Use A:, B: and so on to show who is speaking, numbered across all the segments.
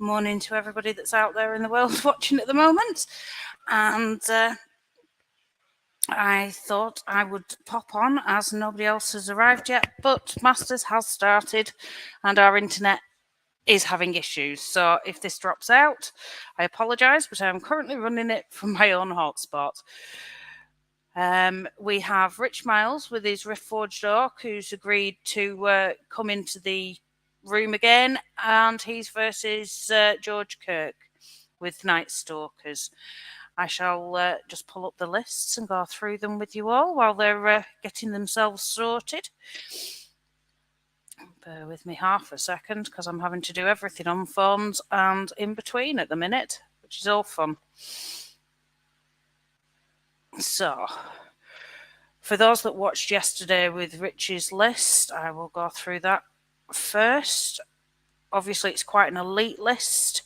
A: morning to everybody that's out there in the world watching at the moment. And I thought I would pop on as nobody else has arrived yet, but Masters has started and our internet is having issues. So if this drops out, I apologise, but I'm currently running it from my own hotspot. We have Rich Miles with his Rift Forged Orc, who's agreed to come into the room again, and he's versus George Kirk with Night Stalkers. I shall just pull up the lists and go through them with you all while they're getting themselves sorted. Bear with me half a second because I'm having to do everything on phones and in between at the minute, which is all fun. So, for those that watched yesterday with Rich's list, I will go through that first. Obviously, it's quite an elite list.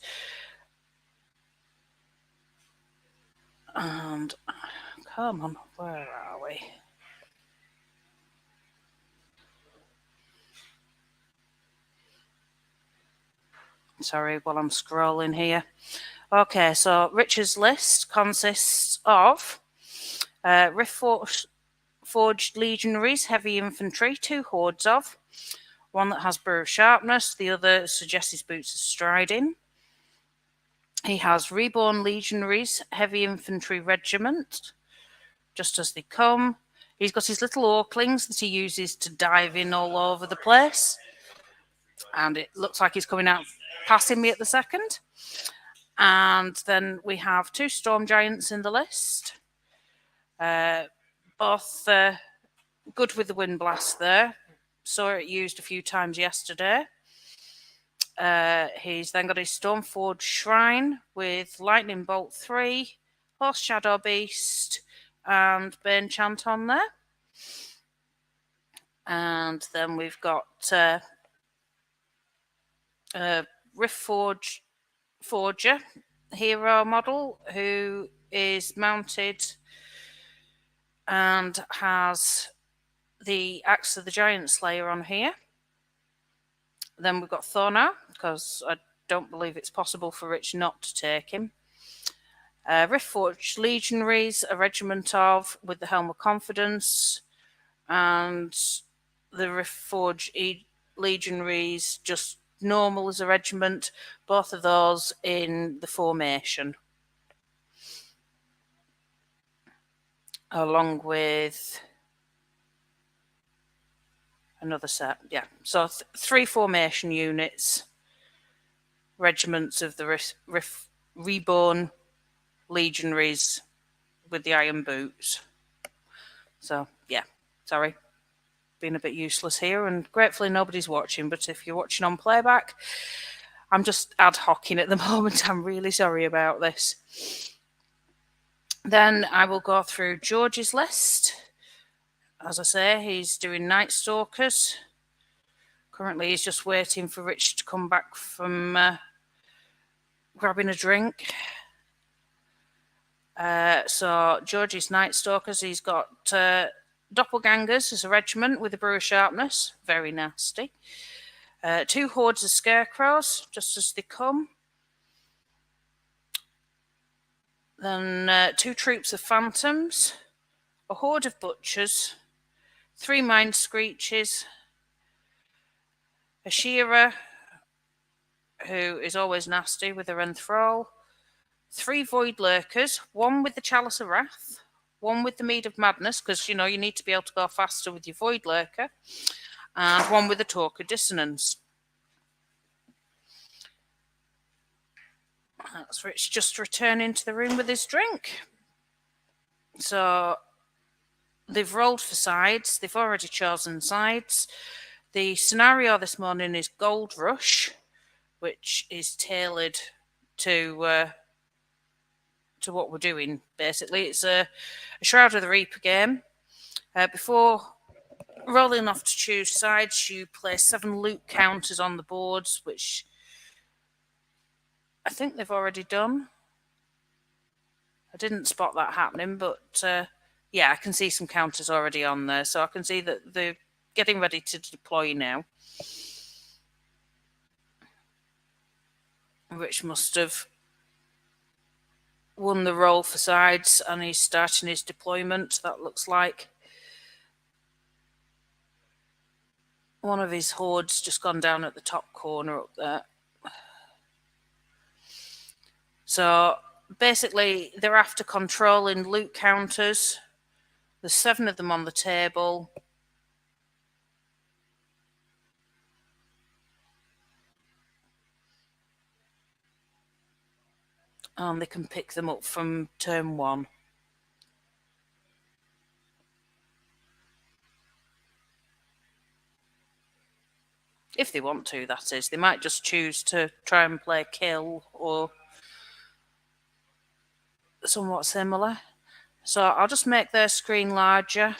A: And, come on, where are we? Sorry, while I'm scrolling here. Okay, so Rich's list consists of Rift Forged Legionaries, Heavy Infantry, 2 hordes of, one that has Brew of Sharpness, the other suggests his boots of striding. He has Reborn Legionaries, Heavy Infantry Regiment, just as they come. He's got his little Orklings that he uses to dive in all over the place. And it looks like he's coming out passing me at the second. And then we have 2 Storm Giants in the list. Both good with the Wind Blast there. Saw it used a few times yesterday. He's then got his Stormforged Shrine with Lightning Bolt 3, Horse Shadow Beast, and Bane Chant on there. And then we've got Rift Forger hero model who is mounted and has the Axe of the Giant Slayer on here. Then we've got Thornar, because I don't believe it's possible for Rich not to take him. Rift Forged Legionaries, a regiment of, with the Helm of Confidence, and the Rift Forged Legionaries, just normal as a regiment, both of those in the formation. Along with another set, yeah. So 3 formation units, regiments of the Reborn Legionaries with the iron boots. So, yeah, sorry. Being a bit useless here, and gratefully nobody's watching, but if you're watching on playback, I'm just ad hocing at the moment. I'm really sorry about this. Then I will go through George's list. As I say, he's doing Night Stalkers. Currently, he's just waiting for Rich to come back from grabbing a drink. So, George's Night Stalkers, he's got Doppelgangers as a regiment with a Brew of Sharpness. Very nasty. 2 hordes of Scarecrows, just as they come. Then 2 troops of Phantoms. A horde of Butchers. 3 Mind Screeches. A Shearer, who is always nasty with her Enthrall. 3 Void Lurkers, 1 with the Chalice of Wrath, 1 with the Mead of Madness, because, you know, you need to be able to go faster with your Void Lurker, and 1 with the Talk of Dissonance. That's Rich just returning to the room with his drink. So, they've rolled for sides. They've already chosen sides. The scenario this morning is Gold Rush, which is tailored to what we're doing, basically. It's a Shroud of the Reaper game. Before rolling off to choose sides, you place 7 loot counters on the boards, which I think they've already done. I didn't spot that happening, but yeah, I can see some counters already on there, so I can see that they're getting ready to deploy now. Rich must have won the roll for sides and he's starting his deployment. That looks like one of his hordes just gone down at the top corner up there. So basically, they're after controlling loot counters. There's 7 of them on the table. And they can pick them up from turn 1. If they want to, that is. They might just choose to try and play kill or somewhat similar. So I'll just make their screen larger.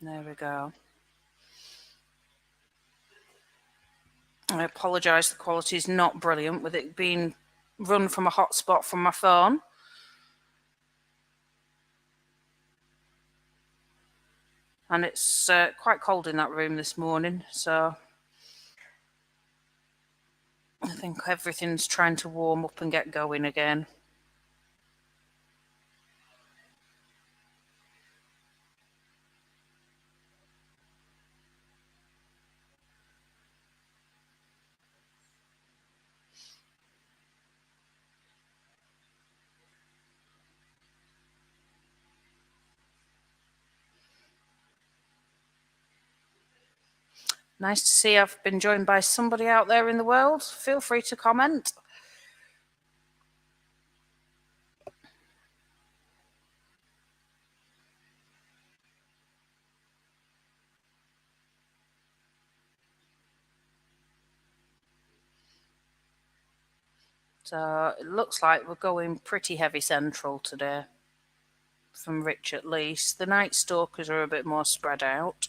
A: There we go. I apologise, the quality is not brilliant with it being run from a hotspot from my phone. And it's quite cold in that room this morning, so I think everything's trying to warm up and get going again. Nice to see I've been joined by somebody out there in the world. Feel free to comment. So it looks like we're going pretty heavy central today, from Rich at least. The Night Stalkers are a bit more spread out.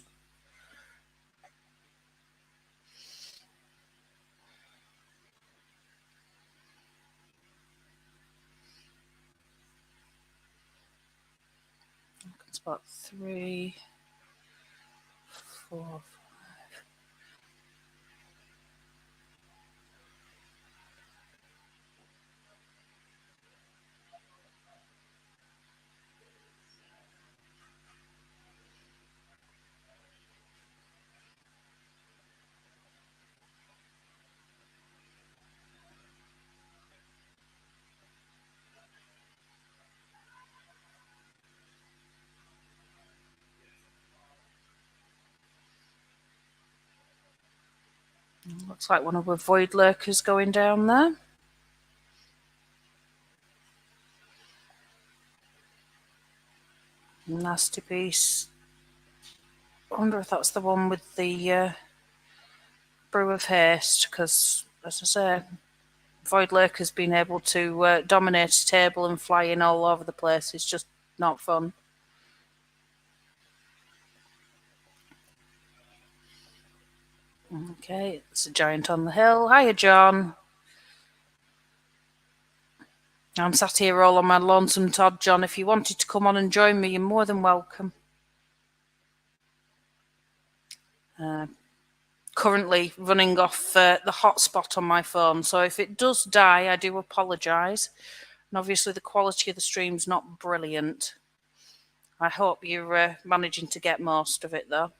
A: I can spot 3, 4, 5. Looks like one of the Void Lurkers going down there. Nasty piece. I wonder if that's the one with the Brew of Haste, because, as I say, Void Lurker's been able to dominate a table and fly in all over the place. It's just not fun. Okay, it's a giant on the hill. Hiya, John. I'm sat here all on my lonesome Todd, John. If you wanted to come on and join me, you're more than welcome. Currently running off the hotspot on my phone, so if it does die, I do apologise. And obviously the quality of the stream's not brilliant. I hope you're managing to get most of it, though.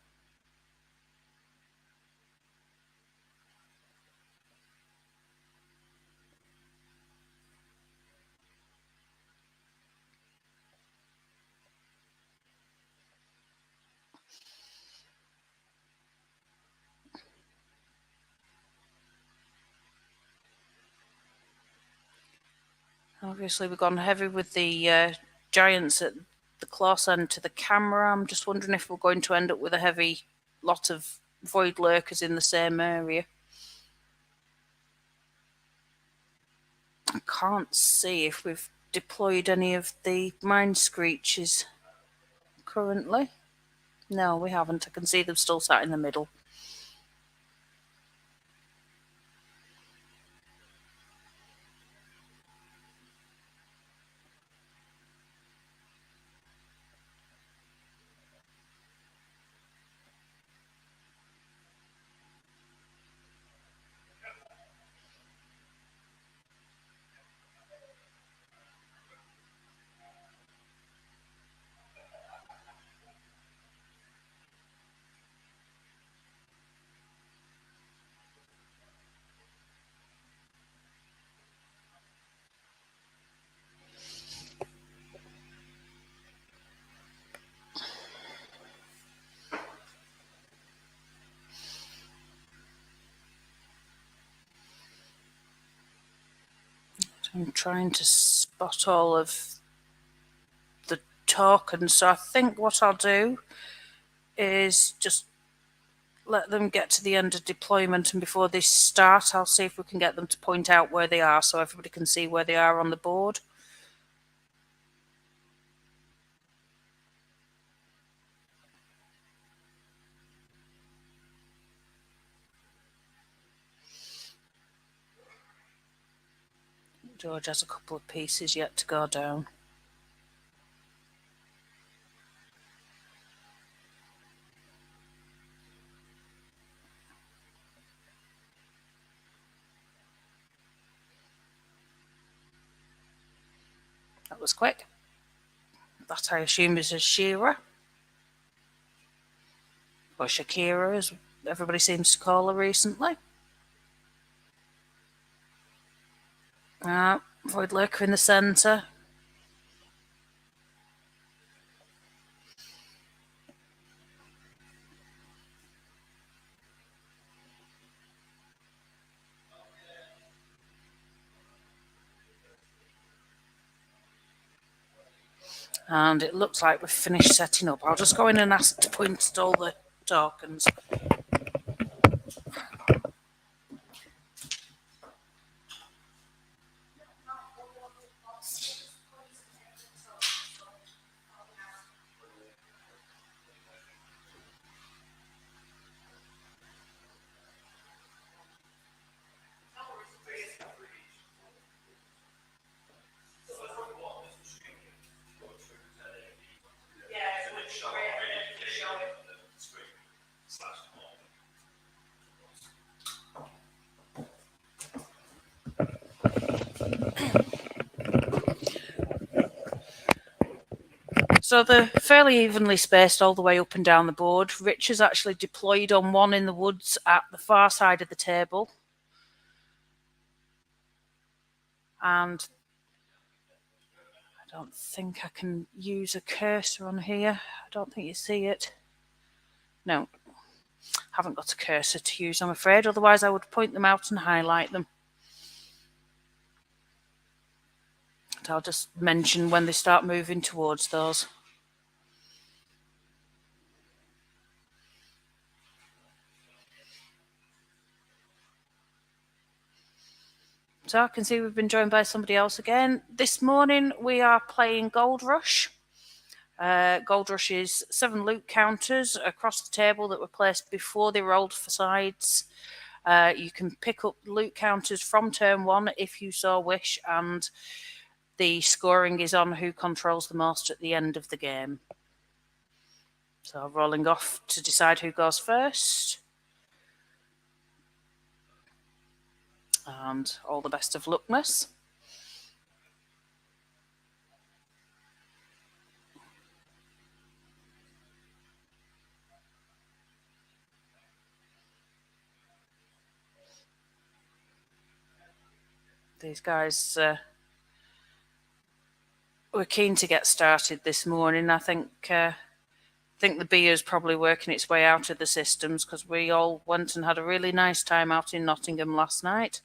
A: Obviously, we've gone heavy with the giants at the close end to the camera. I'm just wondering if we're going to end up with a heavy lot of Void Lurkers in the same area. I can't see if we've deployed any of the Mind Screeches currently. No, we haven't. I can see them still sat in the middle. I'm trying to spot all of the tokens, so I think what I'll do is just let them get to the end of deployment, and before they start, I'll see if we can get them to point out where they are so everybody can see where they are on the board. George has a couple of pieces yet to go down. That was quick. That I assume is a Shira. Or Shakira, as everybody seems to call her recently. Void Lurker in the centre. And it looks like we've finished setting up. I'll just go in and ask to point all the tokens. So they're fairly evenly spaced all the way up and down the board. Rich has actually deployed on one in the woods at the far side of the table. And I don't think I can use a cursor on here. I don't think you see it. No, haven't got a cursor to use, I'm afraid. Otherwise, I would point them out and highlight them. And I'll just mention when they start moving towards those. So I can see we've been joined by somebody else again. This morning we are playing Gold Rush. Gold Rush is 7 loot counters across the table that were placed before they rolled for sides. You can pick up loot counters from turn 1 if you so wish, and the scoring is on who controls the most at the end of the game. So rolling off to decide who goes first. And all the best of luckness. These guys were keen to get started this morning. I think the beer is probably working its way out of the systems because we all went and had a really nice time out in Nottingham last night.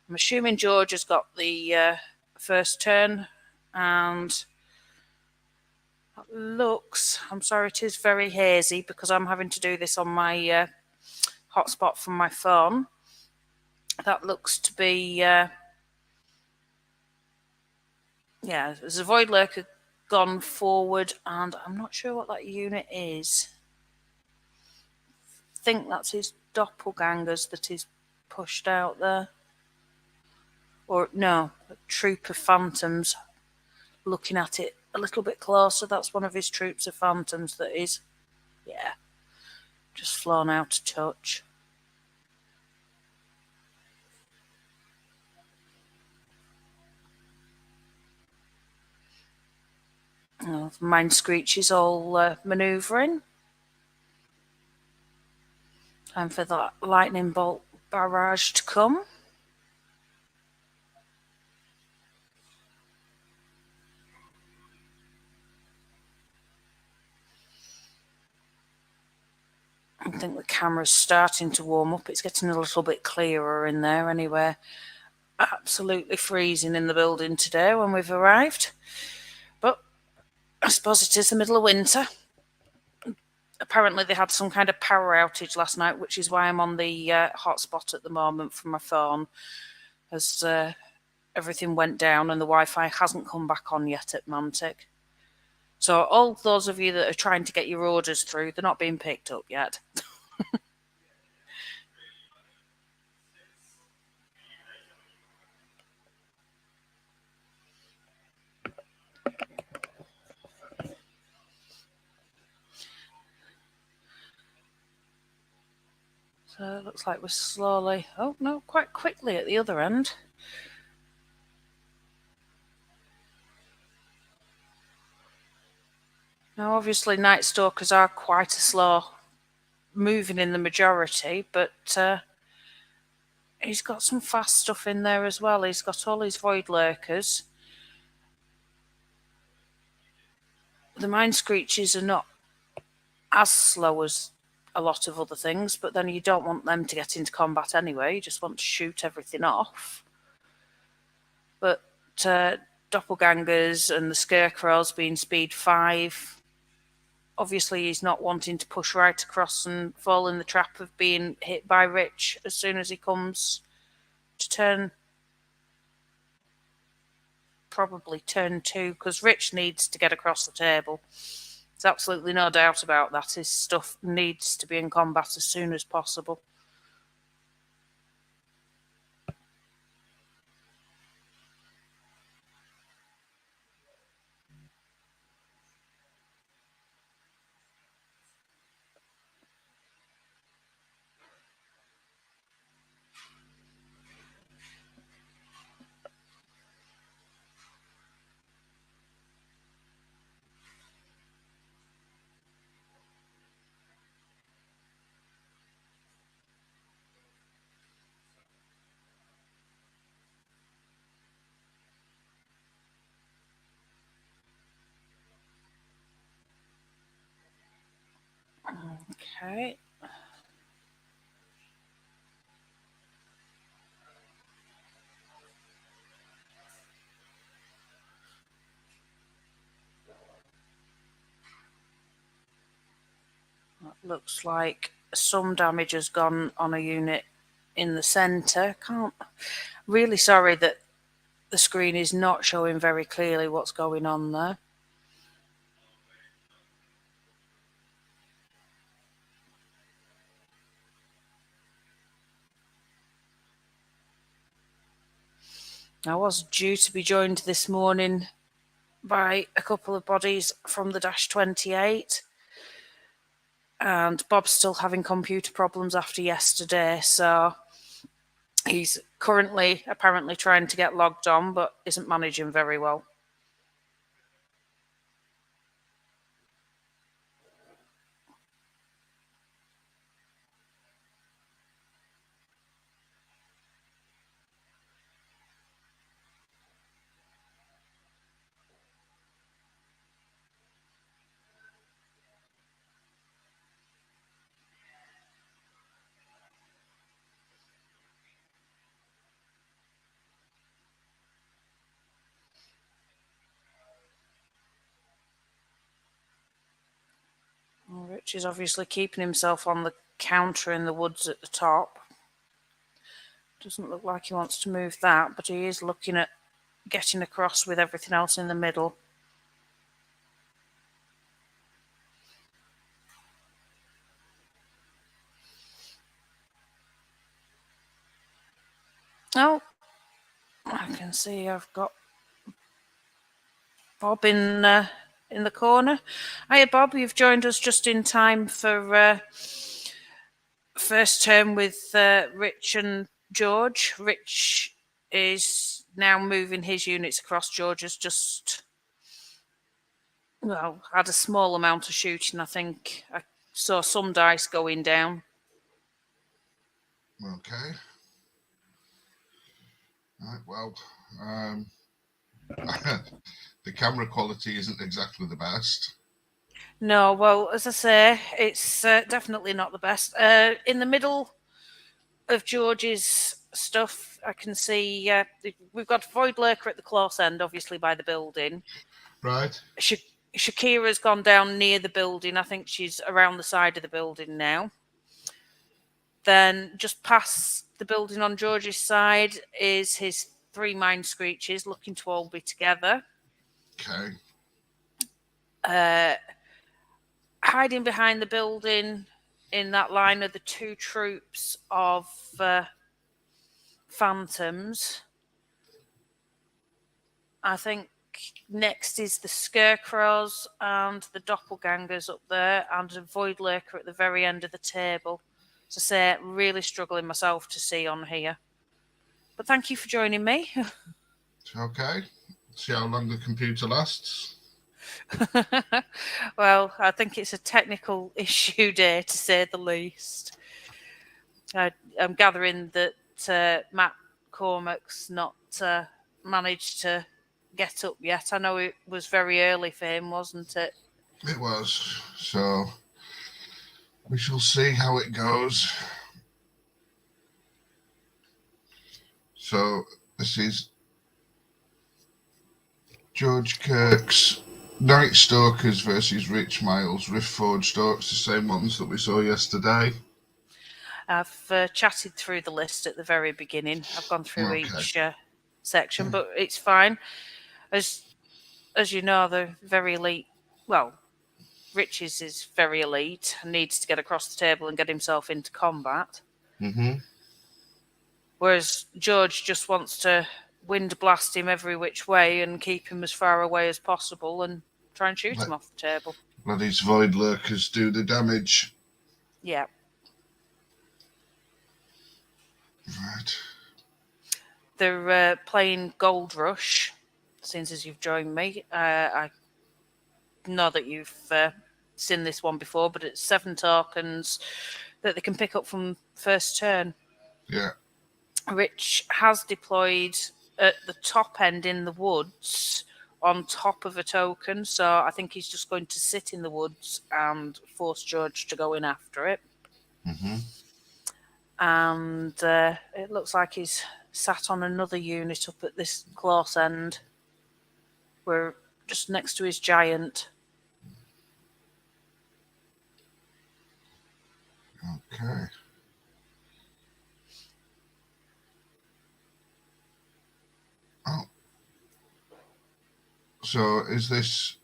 A: I'm assuming George has got the first turn, and that looks, I'm sorry, it is very hazy because I'm having to do this on my hotspot from my phone. That looks to be, there's a Void Lurker gone forward, and I'm not sure what that unit is. I think that's his doppelgangers that is pushed out there. Or no, a troop of phantoms. Looking at it a little bit closer, that's one of his troops of phantoms that is, just flown out a touch. Oh, Mind Screech is all manoeuvring. Time for that lightning bolt barrage to come. I think the camera's starting to warm up. It's getting a little bit clearer in there anyway. absolutely freezing in the building today when we've arrived. But I suppose it is the middle of winter. Apparently they had some kind of power outage last night, which is why I'm on the hotspot at the moment from my phone, as everything went down and the Wi-Fi hasn't come back on yet at Mantic. So all those of you that are trying to get your orders through, they're not being picked up yet. So it looks like we're slowly, oh no, quite quickly at the other end. Now obviously Night Stalkers are quite a slow moving in the majority, but he's got some fast stuff in there as well. He's got all his Void Lurkers. The Mind Screeches are not as slow as a lot of other things, but then you don't want them to get into combat anyway. You just want to shoot everything off. But Doppelgangers and the Scarecrows being speed 5, obviously he's not wanting to push right across and fall in the trap of being hit by Rich as soon as he comes to probably turn 2, because Rich needs to get across the table. There's absolutely no doubt about that. His stuff needs to be in combat as soon as possible. Okay. That looks like some damage has gone on a unit in the centre. Really sorry that the screen is not showing very clearly what's going on there. I was due to be joined this morning by a couple of bodies from the Dash 28, and Bob's still having computer problems after yesterday, so he's currently apparently trying to get logged on but isn't managing very well. Rich is obviously keeping himself on the counter in the woods at the top. Doesn't look like he wants to move that, but he is looking at getting across with everything else in the middle. Oh, I can see I've got Bob in the corner. Hiya, Bob. You've joined us just in time for first turn with Rich and George. Rich is now moving his units across. George has just, well, had a small amount of shooting, I think. I saw some dice going down.
B: Okay. Right, well, the camera quality isn't exactly the best.
A: No, well, as I say, it's definitely not the best. In the middle of George's stuff. I can see we've got Void Lurker at the close end, obviously by the building.
B: Right.
A: Shakira's gone down near the building. I think she's around the side of the building now. Then just past the building on George's side is his 3 Mind Screeches, looking to all be together.
B: Okay.
A: Hiding behind the building in that line are the 2 troops of phantoms. I think next is the Scarecrows and the Doppelgangers up there, and a Void Lurker at the very end of the table. As I say, really struggling myself to see on here. But thank you for joining me.
B: Okay. See how long the computer lasts.
A: Well, I think it's a technical issue day, to say the least. I'm gathering that Matt Cormack's not managed to get up yet. I know it was very early for him, wasn't it?
B: It was. So we shall see how it goes. So this is George Kirk's Night Stalkers versus Rich Miles Rift Forged Orcs, the same ones that we saw yesterday.
A: I've chatted through the list at the very beginning. I've gone through each section, but it's fine. As you know, they're very elite. Well, Rich's is very elite and needs to get across the table and get himself into combat.
B: Mm-hmm.
A: Whereas George just wants to wind blast him every which way and keep him as far away as possible and try and shoot him off the table.
B: Let his Void Lurkers do the damage.
A: Yeah.
B: Right.
A: They're playing Gold Rush, since as you've joined me. I know that you've seen this one before, but it's 7 tokens that they can pick up from first turn.
B: Yeah.
A: Rich has deployed at the top end in the woods on top of a token, so I think he's just going to sit in the woods and force George to go in after it.
B: Mm-hmm.
A: And it looks like he's sat on another unit up at this close end. We're just next to his giant.
B: Okay. Oh. So is this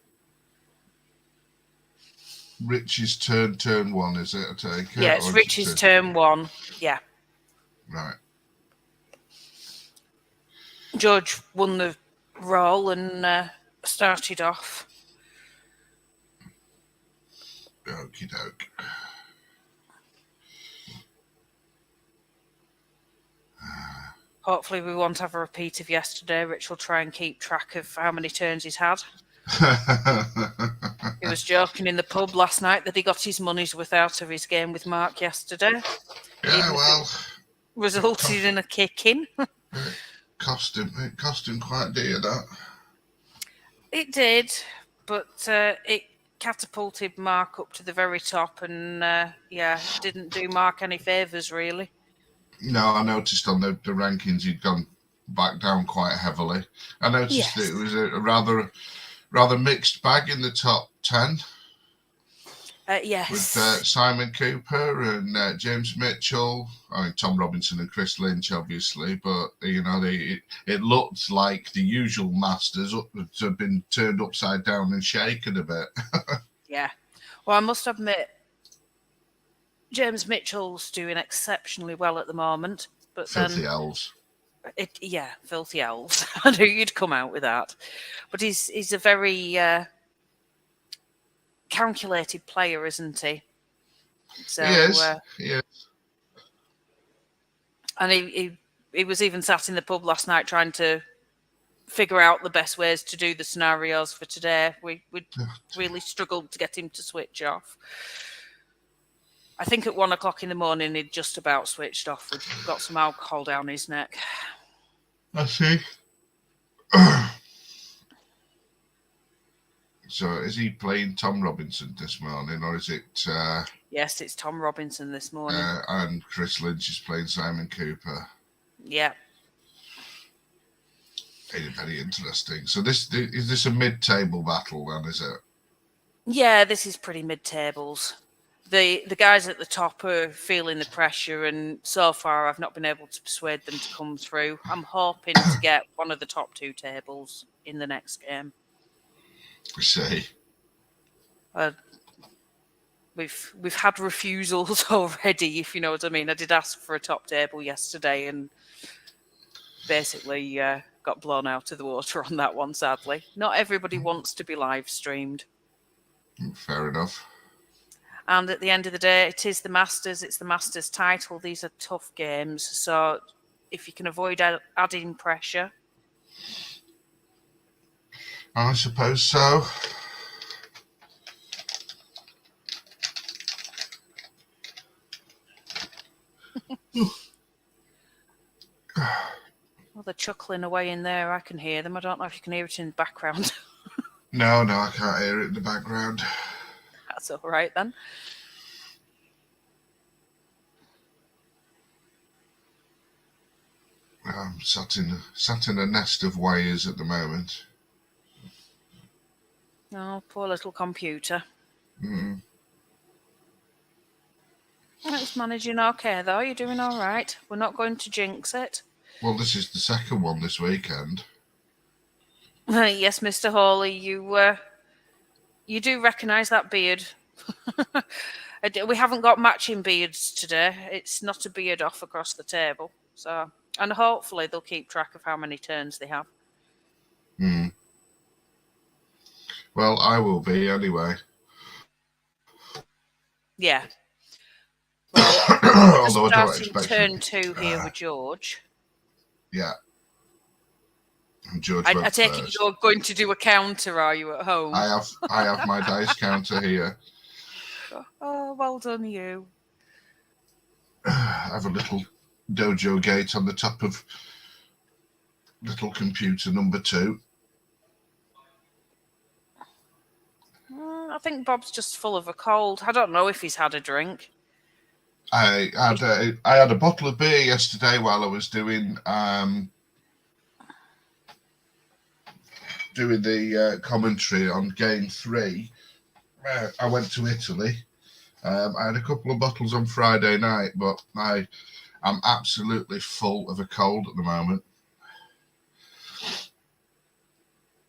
B: Rich's turn 1, is it? I take it?
A: Yeah, it's Rich's turn 1. Yeah.
B: Right.
A: George won the roll and started off.
B: Okie doke.
A: Hopefully we won't have a repeat of yesterday. Rich will try and keep track of how many turns he's had. He was joking in the pub last night that he got his money's worth out of his game with Mark yesterday.
B: Yeah, well,
A: resulted in a kicking.
B: It cost him quite dear, that.
A: It did, but it catapulted Mark up to the very top and didn't do Mark any favours really.
B: No, I noticed on the rankings he'd gone back down quite heavily. I noticed that it was a rather mixed bag in the top 10.
A: Yes.
B: With Simon Cooper and James Mitchell. I mean, Tom Robinson and Chris Lynch, obviously. But, you know, it looked like the usual Masters have been turned upside down and shaken a bit.
A: Yeah. Well, I must admit, James Mitchell's doing exceptionally well at the moment. But
B: Filthy elves.
A: Filthy elves. I knew you'd come out with that. But he's a very calculated player, isn't he? So,
B: he is.
A: And he was even sat in the pub last night trying to figure out the best ways to do the scenarios for today. We really struggled to get him to switch off. I think at 1 o'clock in the morning he'd just about switched off. We'd got some alcohol down his neck.
B: I see. So is he playing Tom Robinson this morning, or is it...
A: Yes, it's Tom Robinson this morning.
B: And Chris Lynch is playing Simon Cooper.
A: Yeah.
B: Very, very interesting. So is this a mid-table battle then, is it?
A: Yeah, this is pretty mid-tables. The guys at the top are feeling the pressure, and so far I've not been able to persuade them to come through. I'm hoping to get one of the top two tables in the next game.
B: I see.
A: We've had refusals already, if you know what I mean. I did ask for a top table yesterday, and basically got blown out of the water on that one. Sadly, not everybody wants to be live streamed.
B: Fair enough.
A: And at the end of the day, it is the Masters. It's the Masters title. These are tough games. So if you can avoid adding pressure.
B: I suppose so.
A: Well, they're chuckling away in there. I can hear them. I don't know if you can hear it in the background.
B: No, I can't hear it in the background.
A: That's all right then.
B: I'm sat in a nest of wires at the moment.
A: Oh, poor little computer.
B: Mm.
A: It's managing okay, though. You're doing all right. We're not going to jinx it.
B: Well, this is the second one this weekend.
A: Yes, Mr. Hawley, you do recognise that beard. We haven't got matching beards today. It's not a beard off across the table. So, and hopefully they'll keep track of how many turns they have.
B: Mm. Well, I will be anyway.
A: Yeah. Well,
B: although I don't
A: expect turn 2 here with George.
B: Yeah. George
A: I take it you're going to do a counter, are you, at home?
B: I have my dice counter here.
A: Oh, well done, you.
B: I have a little dojo gate on the top of little computer number 2.
A: I think Bob's just full of a cold. I don't know if he's had a drink.
B: I had a bottle of beer yesterday while I was doing the commentary on Game 3. I went to Italy. I had a couple of bottles on Friday night, but I'm absolutely full of a cold at the moment.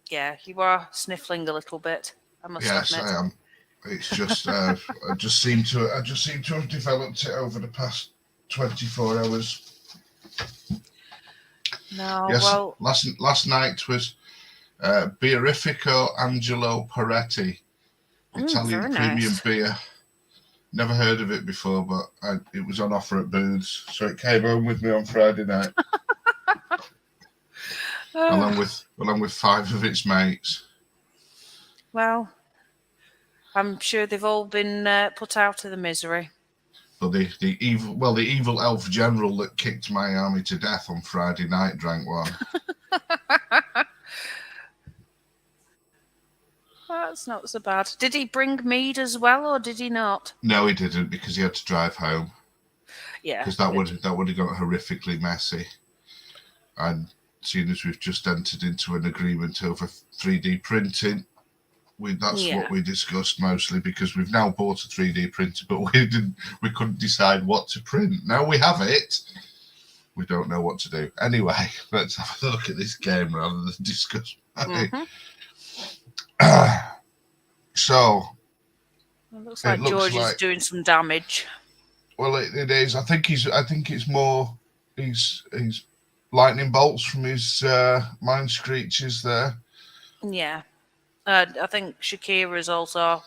A: Yeah, you are sniffling a little bit. I must admit.
B: Yes, I am. It's just I just seem to have developed it over the past 24 hours.
A: No,
B: yes,
A: well,
B: last night was Beerifico Angelo Peretti, Italian premium beer. Never heard of it before, but it was on offer at Booths, so it came home with me on Friday night, along with 5 of its mates.
A: Well, I'm sure they've all been put out of the misery.
B: But the evil elf general that kicked my army to death on Friday night drank one.
A: That's not so bad. Did he bring mead as well, or did he not?
B: No, he didn't, because he had to drive home.
A: Yeah,
B: because that would have got horrifically messy. And seeing as we've just entered into an agreement over 3D printing, that's what we discussed mostly, because we've now bought a 3D printer, but we couldn't decide what to print. Now we have it, we don't know what to do. Anyway, let's have a look at this game rather than discuss.
A: Mm-hmm.
B: So
A: it looks like George is doing some damage.
B: Well, it is. I think it's more he's lightning bolts from his mind screeches there.
A: Yeah. I think Shakira's also.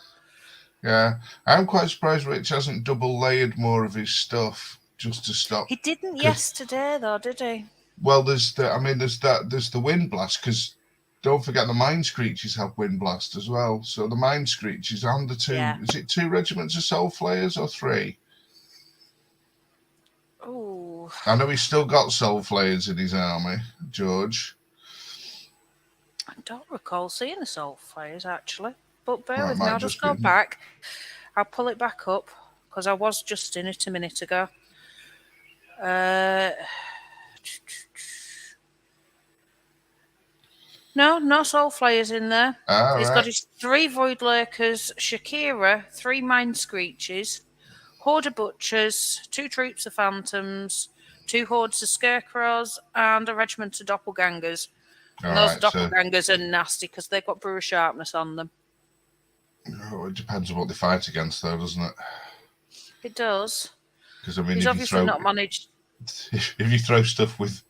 B: Yeah, I'm quite surprised Rich hasn't double layered more of his stuff just to stop.
A: He didn't yesterday, though, did he?
B: Well, there's the wind blast, because don't forget the mind screeches have wind blast as well. So the mind screeches and the 2. Yeah. Is it 2 regiments of soul flayers or 3?
A: Oh.
B: I know he's still got soul flayers in his army, George.
A: I don't recall seeing the soul flayers, actually. But bear with me, I'll just go back. I'll pull it back up, because I was just in it a minute ago. No soul flayers in there.
B: All
A: He's
B: right.
A: got his 3 void lurkers, Shakira, 3 mind screeches, horde of butchers, 2 troops of phantoms, 2 hordes of scarecrows, and a regiment of doppelgangers.
B: All
A: And those
B: right. So
A: doppelgangers are nasty because they've got brewer sharpness on them.
B: it depends on what they fight against, though, doesn't it?
A: It does.
B: Because I mean,
A: He's
B: if
A: obviously not managed.
B: if you throw stuff with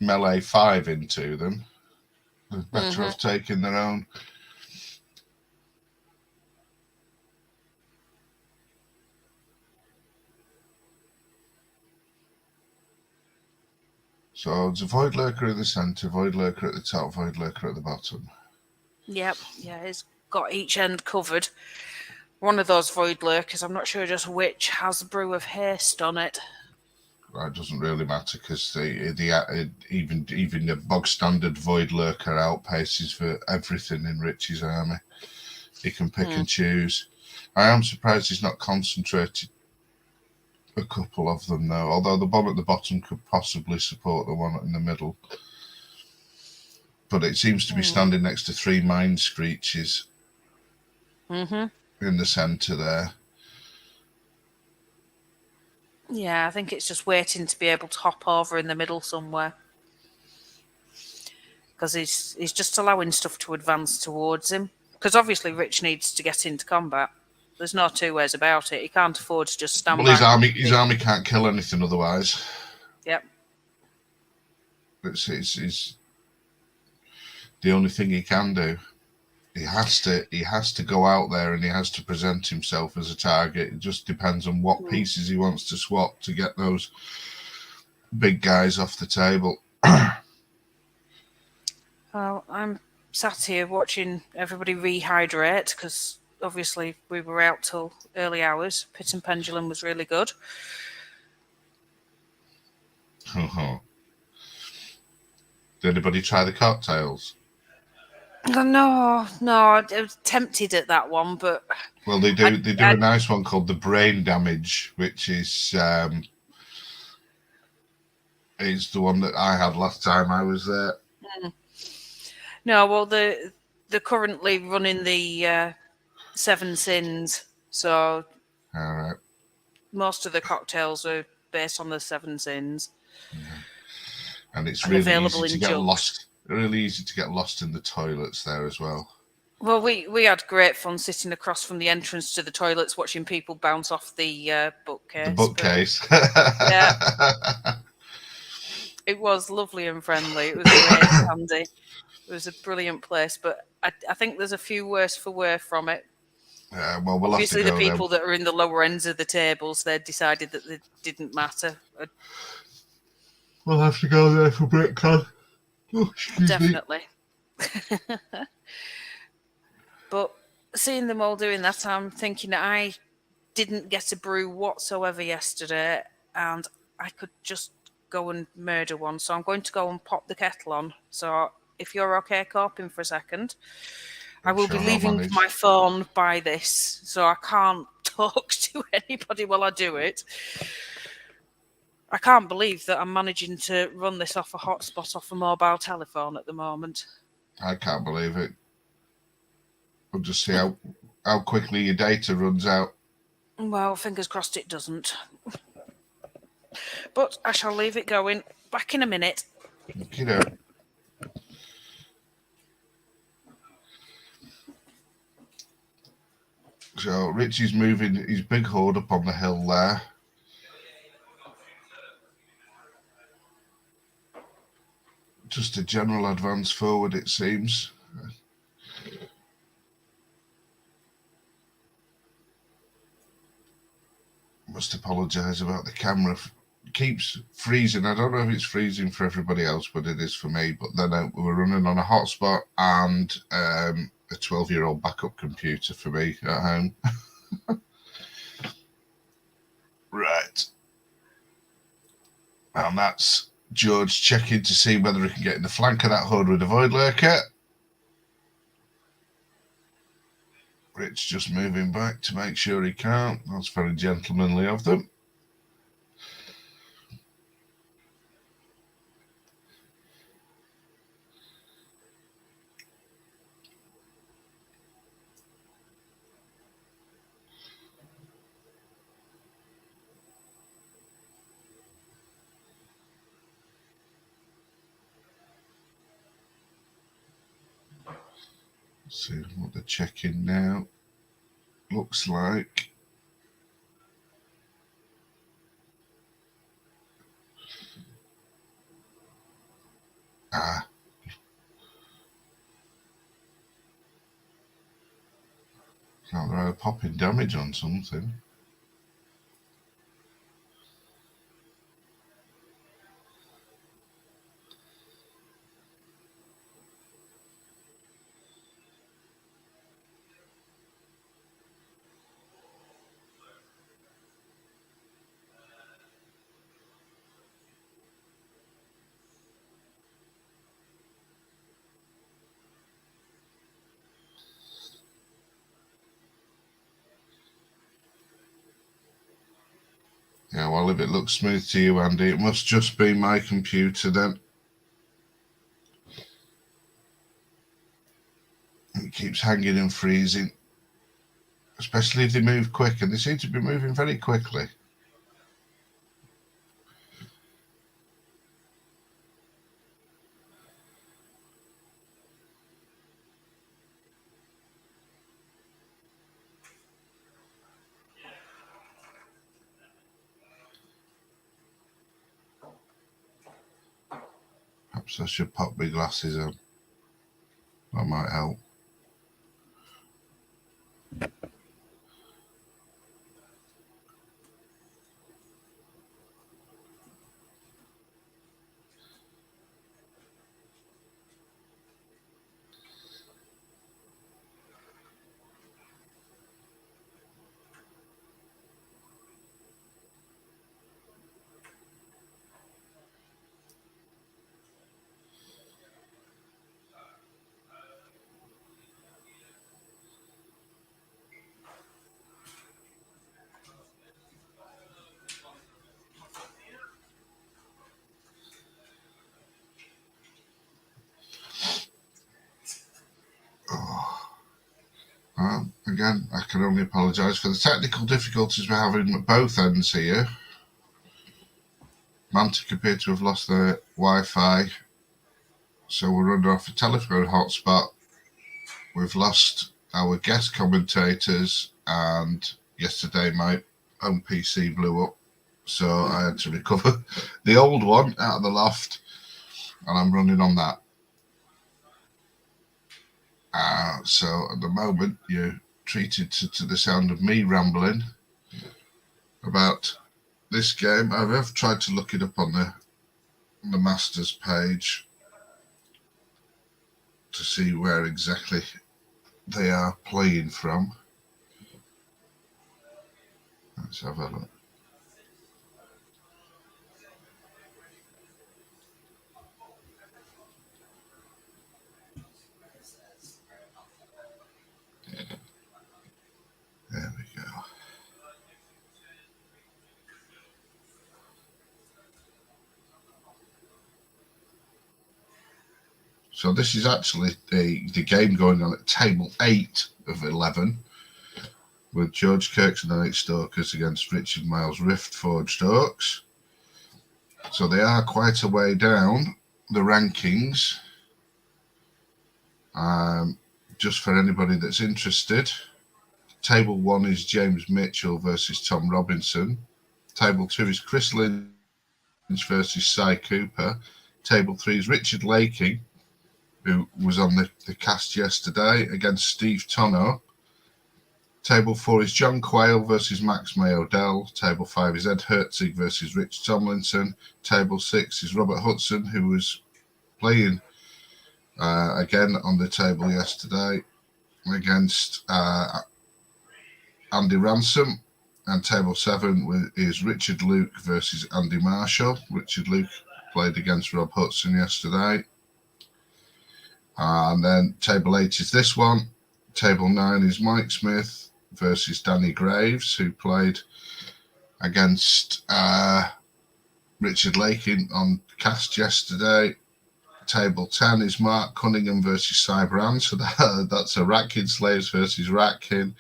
B: melee 5 into them, they're better off taking their own. So there's a void lurker in the centre, void lurker at the top, void lurker at the bottom.
A: Yep, yeah, he's got each end covered. One of those void lurkers, I'm not sure just which, has brew of haste on it.
B: Well, it doesn't really matter because even the bog standard void lurker outpaces for everything in Richie's army. He can pick and choose. I am surprised he's not concentrated a couple of them though. Although the bomb at the bottom could possibly support the one in the middle, but it seems to be standing next to 3 mind screeches in the centre there.
A: Yeah, I think it's just waiting to be able to hop over in the middle somewhere. Because he's just allowing stuff to advance towards him. Because obviously Rich needs to get into combat. There's no 2 ways about it. He can't afford to just stand back.
B: His army can't kill anything otherwise.
A: Yep.
B: It's the only thing he can do. He has to go out there and he has to present himself as a target. It just depends on what pieces he wants to swap to get those big guys off the table.
A: Well, I'm sat here watching everybody rehydrate because obviously we were out till early hours. Pit and Pendulum was really good.
B: Did anybody try the cocktails?
A: No, I was tempted at that one, but
B: well, they do a nice one called the brain damage, which is the one that I had last time I was there.
A: No, well, they're currently running the 7 Sins, so
B: all right.
A: Most of the cocktails are based on the 7 Sins,
B: and it's really easy to get
A: jugs.
B: lost. Really easy to get lost in the toilets there as well.
A: Well, we had great fun sitting across from the entrance to the toilets, watching people bounce off the bookcase.
B: The bookcase.
A: Yeah, it was lovely and friendly. It was great, Andy. It was a brilliant place, but I think there's a few worse for wear from it.
B: Well, we'll
A: obviously
B: have to go
A: the people that are in the lower ends of the tables, they decided that they didn't matter.
B: We'll have to go there for BritCon. Oh,
A: definitely. But seeing them all doing that, I'm thinking that I didn't get a brew whatsoever yesterday, and I could just go and murder one. So I'm going to go and pop the kettle on. So if you're okay coping for a second, I will be leaving my phone by this, so I can't talk to anybody while I do it. I can't believe that I'm managing to run this off a hotspot off a mobile telephone at the moment.
B: I can't believe it. We'll just see how quickly your data runs out.
A: Well, fingers crossed it doesn't. But I shall leave it going. Back in a minute.
B: You know. So Richie's moving his big horde up on the hill there. Just a general advance forward, it seems. Must apologise about the camera. It keeps freezing. I don't know if it's freezing for everybody else, but it is for me. But then we're running on a hotspot and a 12-year-old backup computer for me at home. Right. And that's George checking to see whether he can get in the flank of that horde with a Void Lurker. Rich just moving back to make sure he can't. That's very gentlemanly of them. See what they're checking now. Looks like they're either popping damage on something. Yeah, well, if it looks smooth to you, Andy, it must just be my computer then. It keeps hanging and freezing, especially if they move quick, and they seem to be moving very quickly. Perhaps I should pop my glasses on. That might help. Again, I can only apologise for the technical difficulties we're having at both ends here. Mantic appear to have lost their Wi-Fi, so we're under off a telephone hotspot. We've lost our guest commentators, and yesterday my own PC blew up, so I had to recover the old one out of the loft, and I'm running on that. So at the moment, you're treated to the sound of me rambling about this game. I've tried to look it up on the Masters page to see where exactly they are playing from. Let's have a look. There we go. So this is actually the game going on at table 8 of 11 with George Kirk's and Night Stalkers against Richard Miles' Rift Forged Oaks. So they are quite a way down the rankings. Just for anybody that's interested, table 1 is James Mitchell versus Tom Robinson. Table 2 is Chris Lynch versus Cy Cooper. Table 3 is Richard Laking, who was on the cast yesterday, against Steve Tono. Table 4 is John Quayle versus Max Mayodell. Table 5 is Ed Herzig versus Rich Tomlinson. Table 6 is Robert Hudson, who was playing again on the table yesterday against Andy Ransom. And table 7 is Richard Luke versus Andy Marshall. Richard Luke played against Rob Hudson yesterday. And then table 8 is this one. Table 9 is Mike Smith versus Danny Graves, who played against Richard Laking on cast yesterday. Table 10 is Mark Cunningham versus Cy Brand, so that's a Ratkin Slaves versus Ratkin.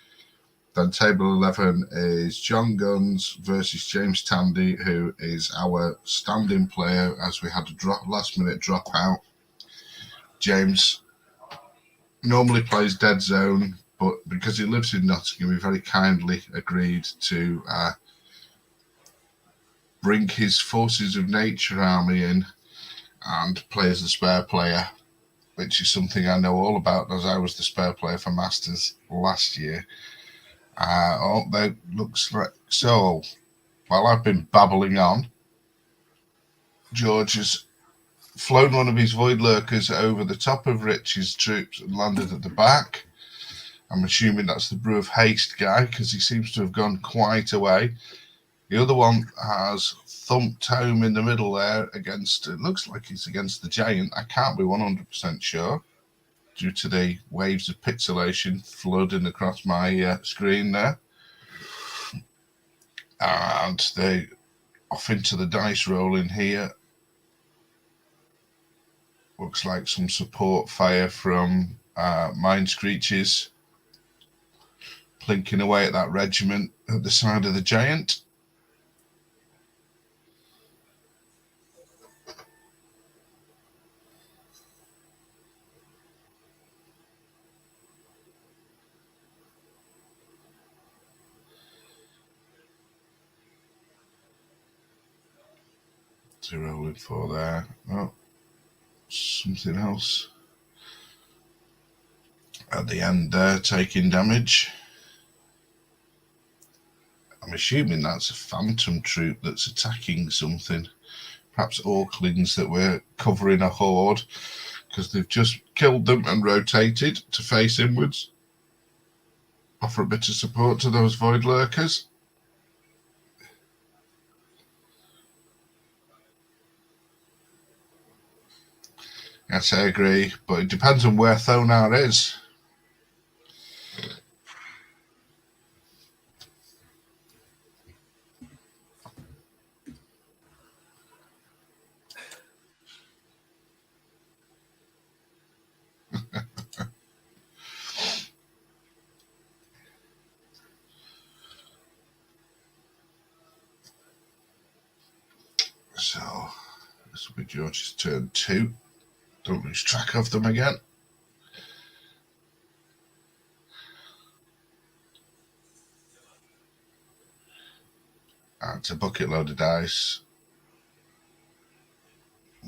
B: Then table 11 is John Guns versus James Tandy, who is our standing player, as we had a last minute dropout. James normally plays Dead Zone, but because he lives in Nottingham, he very kindly agreed to bring his Forces of Nature army in and play as the spare player, which is something I know all about, as I was the spare player for Masters last year. That looks like so. While I've been babbling on, George has flown one of his Void Lurkers over the top of Rich's troops and landed at the back. I'm assuming that's the Brew of Haste guy, because he seems to have gone quite away. The other one has thumped home in the middle there against, it looks like it's against the Giant. I can't be 100% sure due to the waves of pixelation flooding across my screen there. And they off into the dice rolling here. Looks like some support fire from Mind Screeches plinking away at that regiment at the side of the Giant. Rolling for there. Oh, something else at the end there, taking damage. I'm assuming that's a phantom troop that's attacking something. Perhaps Orklings that were covering a horde, because they've just killed them and rotated to face inwards. Offer a bit of support to those Void Lurkers. Yes, I agree, but it depends on where Thonar is. So, this will be George's turn 2. Don't lose track of them again. It's a bucket load of dice.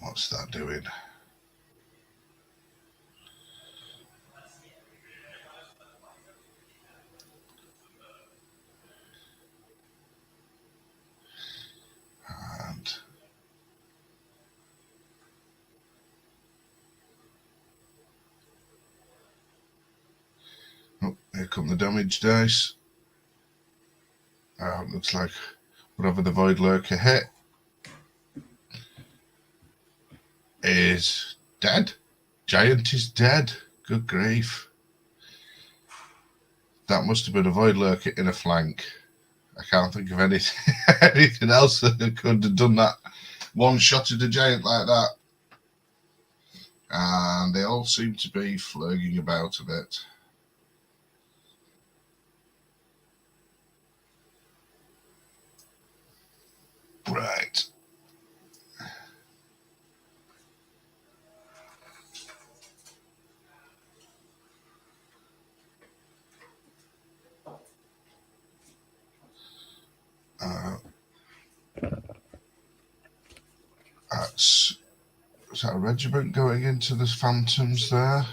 B: What's that doing? And oh, here come the damage dice. Looks like whatever the Void Lurker hit is dead. Giant is dead. Good grief. That must have been a Void Lurker in a flank. I can't think of anything, anything else that could have done that. One shot at a Giant like that. And they all seem to be flirting about a bit. Right. Is that a regiment going into the Phantoms there?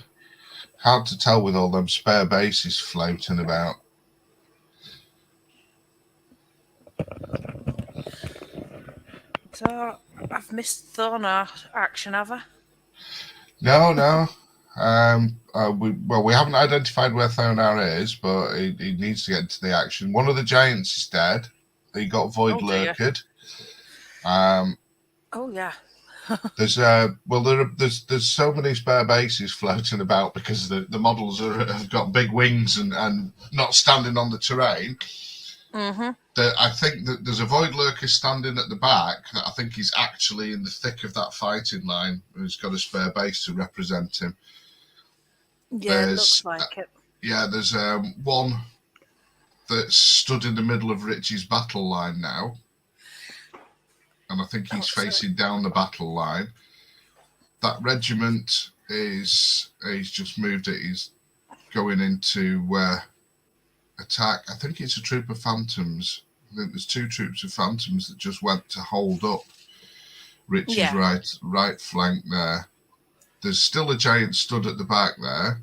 B: Hard to tell with all them spare bases floating about.
A: So, I've missed Thonar action, have I?
B: No. We haven't identified where Thonar is, but he needs to get into the action. One of the Giants is dead. He got Void Lurkered.
A: Oh yeah.
B: There's so many spare bases floating about because the models have got big wings and not standing on the terrain.
A: Mm-hmm.
B: I think that there's a Void Lurker standing at the back that I think he's actually in the thick of that fighting line, who's got a spare base to represent him.
A: Yeah, it looks like it.
B: Yeah, there's one that's stood in the middle of Richie's battle line now. And I think he's facing down the battle line. That regiment he's just moved it. He's going into attack. I think it's a troop of phantoms. I think there's 2 troops of phantoms that just went to hold up Rich's right flank there. There's still a giant stud at the back there.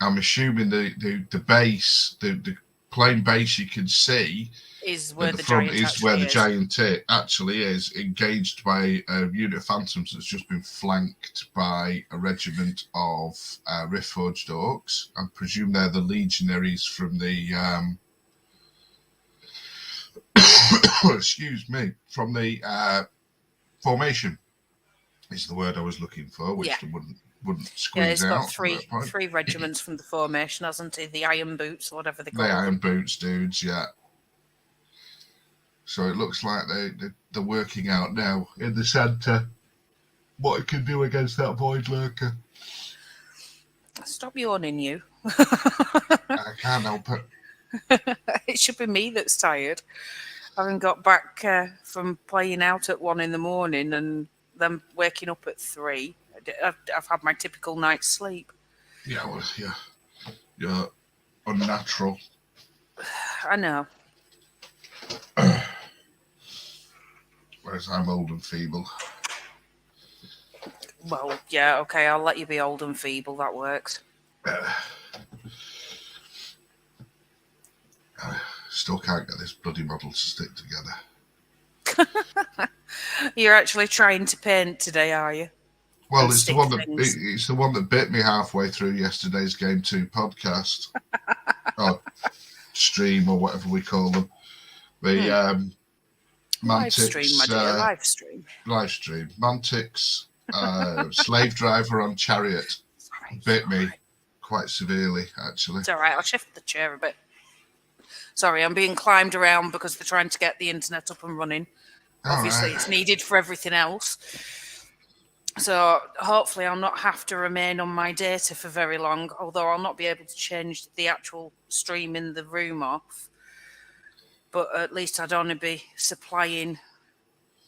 B: I'm assuming the base, the plain base you can see
A: is where
B: at the
A: the
B: front
A: giant
B: is where the
A: is.
B: giant actually is, engaged by a unit of phantoms that's just been flanked by a regiment of rift-forged orcs. I presume they're the legionaries from the excuse me, from the formation is the word I was looking for, which they wouldn't squeeze
A: he's
B: out
A: got three regiments from the formation, hasn't he? The Iron Boots, or whatever they call them.
B: The Iron Boots dudes, yeah. So it looks like they're working out now in the centre what it can do against that Void Lurker.
A: Stop yawning, you.
B: I can't help it.
A: It should be me that's tired. Having got back from playing out at 1 a.m. and then waking up at 3, I've had my typical night's sleep.
B: Yeah, well, yeah. You're unnatural.
A: I know.
B: Whereas I'm old and feeble.
A: Well, yeah, okay, I'll let you be old and feeble. That works.
B: I still can't get this bloody model to stick together.
A: You're actually trying to paint today, are you?
B: Well, it's the one that bit me halfway through yesterday's Game 2 podcast. Or stream, or whatever we call them. The Mantic's live stream. Mantic's slave driver on chariot bit me quite severely, actually.
A: It's all right. I'll shift the chair a bit. Sorry, I'm being climbed around because they're trying to get the internet up and running. Obviously, it's needed for everything else. So hopefully I'll not have to remain on my data for very long, although I'll not be able to change the actual stream in the room off. But at least I'd only be supplying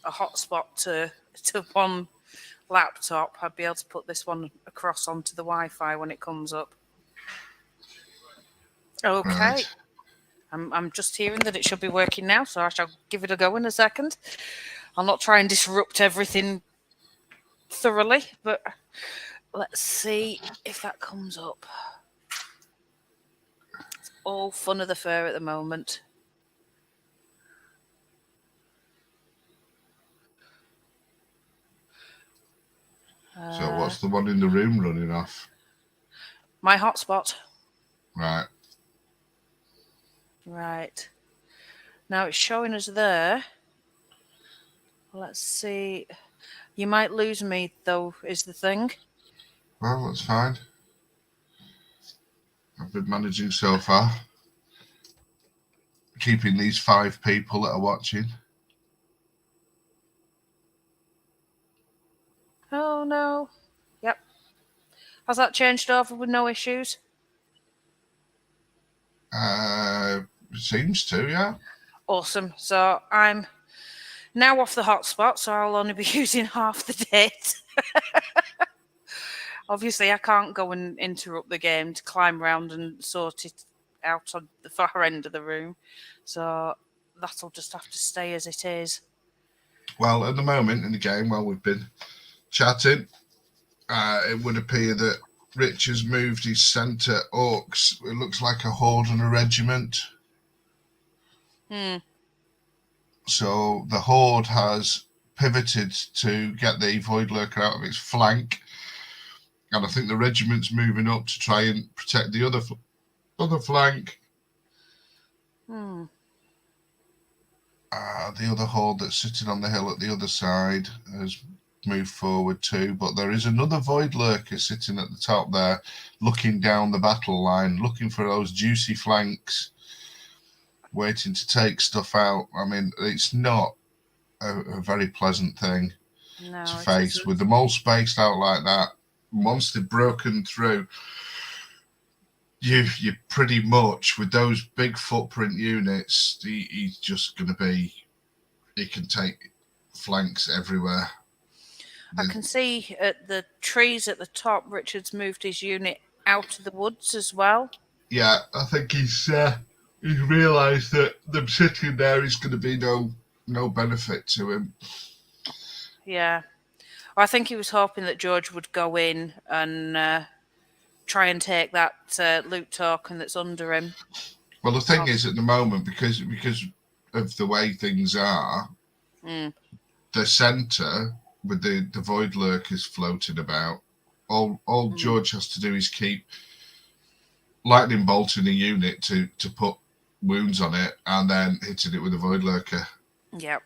A: a hotspot to one laptop. I'd be able to put this one across onto the Wi-Fi when it comes up. Okay. Right. I'm just hearing that it should be working now, so I shall give it a go in a second. I'll not try and disrupt everything thoroughly, but let's see if that comes up. It's all fun of the fair at the moment.
B: So what's the one in the room running off?
A: My hotspot.
B: Right.
A: Right. Now it's showing us there. Let's see. You might lose me, though, is the thing.
B: Well, that's fine. I've been managing so far. Keeping these 5 people that are watching.
A: Oh, no. Yep. Has that changed over with no issues?
B: Seems to, yeah.
A: Awesome. So I'm now off the hotspot, so I'll only be using half the data. Obviously, I can't go and interrupt the game to climb around and sort it out on the far end of the room. So that'll just have to stay as it is.
B: Well, at the moment in the game, while we've been chatting, it would appear that Rich has moved his centre orcs. It looks like a horde and a regiment. So the horde has pivoted to get the Void Lurker out of its flank. And I think the regiment's moving up to try and protect the other flank. The other horde that's sitting on the hill at the other side has moved forward too. But there is another Void Lurker sitting at the top there, looking down the battle line, looking for those juicy flanks, waiting to take stuff out. I mean, it's not a very pleasant thing to face. With them all spaced out like that. Once they've broken through, you pretty much, with those big footprint units, he's just going to be, he can take flanks everywhere.
A: I can see at the trees at the top, Richard's moved his unit out of the woods as well.
B: Yeah, I think he's realised that them sitting there is going to be no benefit to him.
A: Yeah. Well, I think he was hoping that George would go in and try and take that loot token that's under him.
B: Well, the thing is, at the moment, because of the way things are, the centre with the void lurkers floating about, all George has to do is keep lightning bolting a unit to put wounds on it and then hitting it with a void lurker.
A: Yep.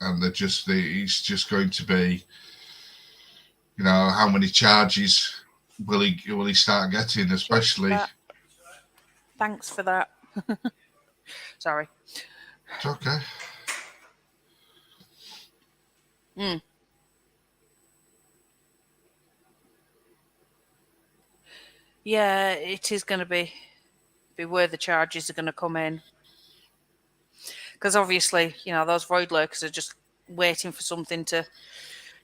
B: And he's just going to be, how many charges will he start getting, especially.
A: Thanks for that. Sorry.
B: It's okay.
A: Yeah, it is going to be where the charges are going to come in. Because obviously, those void lurkers are just waiting for something to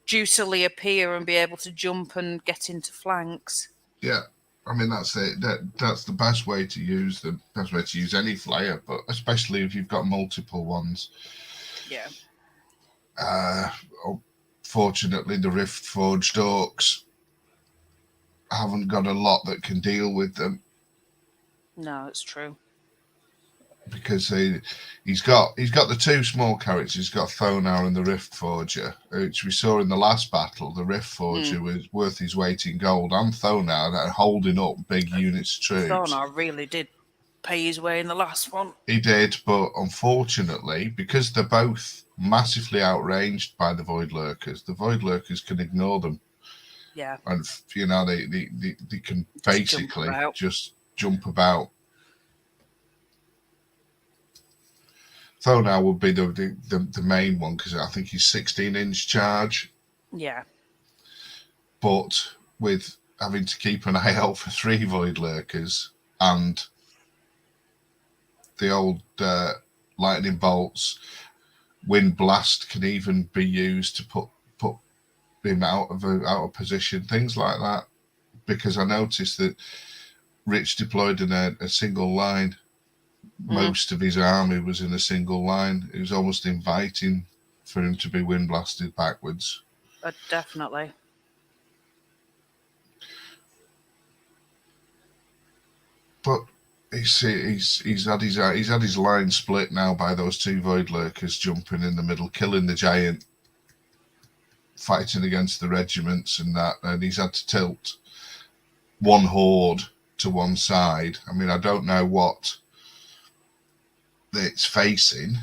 A: juicily appear and be able to jump and get into flanks.
B: Yeah, I mean, that's it. That's the best way to use them. Best way to use any flyer, but especially if you've got multiple ones.
A: Yeah.
B: Fortunately, the Rift Forged Orcs haven't got a lot that can deal with them.
A: No, it's true.
B: Because he's got the two small characters. He's got Thonar and the Rift Forger, which we saw in the last battle. The Rift Forger was worth his weight in gold, and Thonar that are holding up big units of troops.
A: Thonar really did pay his way in the last one.
B: He did, but unfortunately, because they're both massively outranged by the Void Lurkers can ignore them.
A: Yeah.
B: And they can basically just jump about. Thonar would be the main one because I think he's 16-inch charge.
A: Yeah.
B: But with having to keep an eye out for 3 Void Lurkers and the old lightning bolts, wind blast can even be used to put him out of position, things like that. Because I noticed that Rich deployed in a single line. Most of his army was in a single line. It was almost inviting for him to be wind blasted backwards.
A: Definitely.
B: But he's had his line split now by those 2 Void Lurkers jumping in the middle, killing the giant, fighting against the regiments and that, and he's had to tilt one horde to one side. I mean, I don't know what it's facing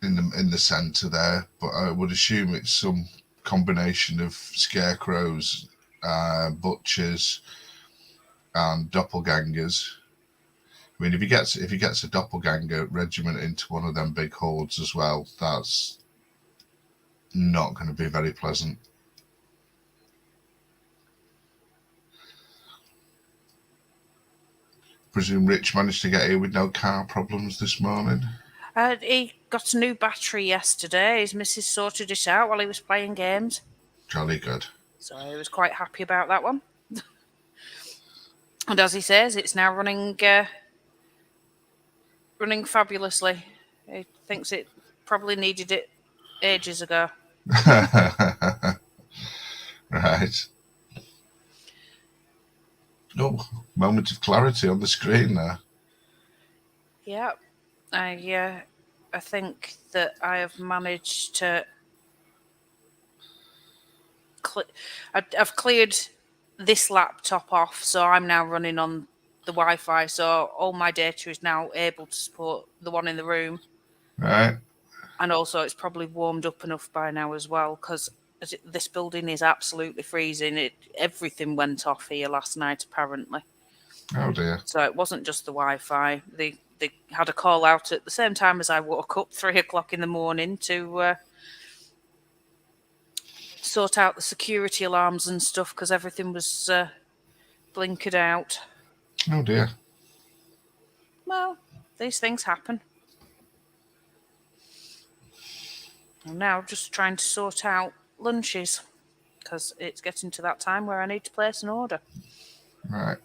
B: in the centre there, but I would assume it's some combination of scarecrows, butchers, and doppelgangers. I mean, if he gets a doppelganger regiment into one of them big hordes as well, that's not going to be very pleasant. Presume Rich managed to get here with no car problems this morning.
A: He got a new battery yesterday. His missus sorted it out while he was playing games.
B: Jolly good.
A: So he was quite happy about that one. And as he says, it's now running fabulously. He thinks it probably needed it ages ago.
B: Right. Oh, moment of clarity on the screen there.
A: Yeah, I think that I have managed to. I've cleared this laptop off, so I'm now running on the Wi-Fi. So all my data is now able to support the one in the room.
B: Right.
A: And also, it's probably warmed up enough by now as well, because this building is absolutely freezing. Everything went off here last night, apparently.
B: Oh dear.
A: So it wasn't just the Wi-Fi. They had a call out at the same time as I woke up, 3 o'clock in the morning, to sort out the security alarms and stuff, because everything was blinkered out.
B: Oh dear.
A: Well, these things happen. I'm now just trying to sort out lunches because it's getting to that time where I need to place an order.
B: Right.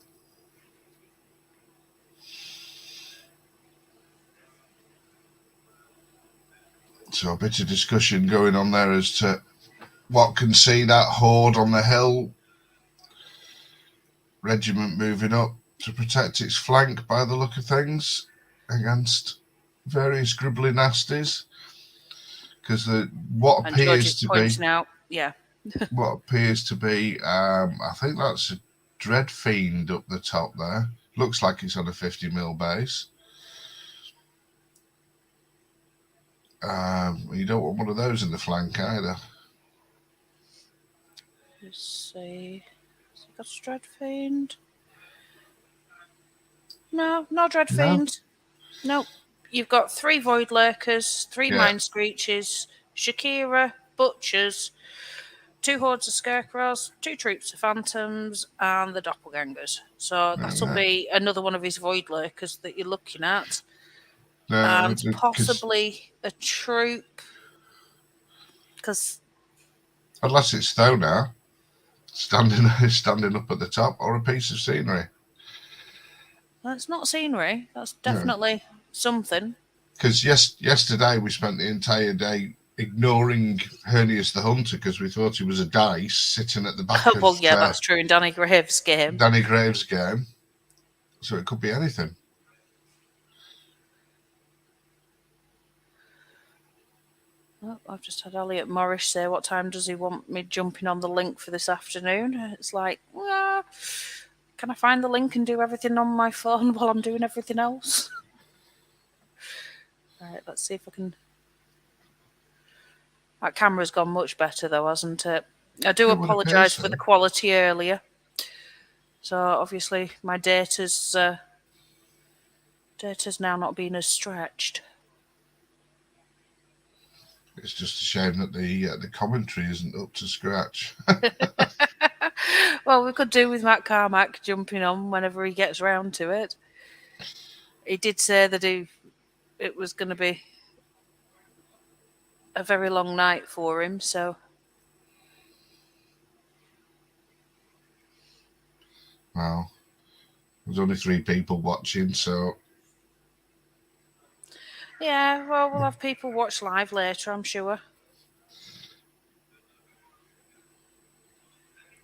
B: So a bit of discussion going on there as to what can see that horde on the hill. Regiment moving up to protect its flank by the look of things against various gribbly nasties. Because what
A: And George
B: appears
A: is
B: to be,
A: pointing out, yeah,
B: I think that's a Dread Fiend up the top there. Looks like it's on a 50mm base. You don't want one of those in the flank either.
A: let's see. Has it got a Dread Fiend? No Dread Fiend. Nope. You've got 3 Void Lurkers, 3 Mind Screeches, Shakira, Butchers, 2 Hordes of Scarecrows, 2 Troops of Phantoms, and the Doppelgangers. So that'll be another one of his Void Lurkers that you're looking at. And possibly a troop. Because
B: unless it's Stoner standing up at the top, or a piece of scenery.
A: That's not scenery. That's definitely something.
B: Because yesterday we spent the entire day ignoring Hernius the Hunter because we thought he was a dice sitting at the back of...
A: Well, yeah, that's true in Danny Graves' game.
B: Danny Graves' game. So it could be anything.
A: Oh, I've just had Elliot Morris say, what time does he want me jumping on the link for this afternoon? It's like, well, can I find the link and do everything on my phone while I'm doing everything else? Right, let's see if I can... That camera's gone much better, though, hasn't it? I do apologise for the quality earlier. So, obviously, my data's now not been as stretched.
B: It's just a shame that the commentary isn't up to scratch.
A: Well, we could do with Matt Carmack jumping on whenever he gets round to it. He did say that it was going to be a very long night for him, so...
B: Well, there's only 3 people watching, so...
A: Yeah, well, we'll have people watch live later, I'm sure.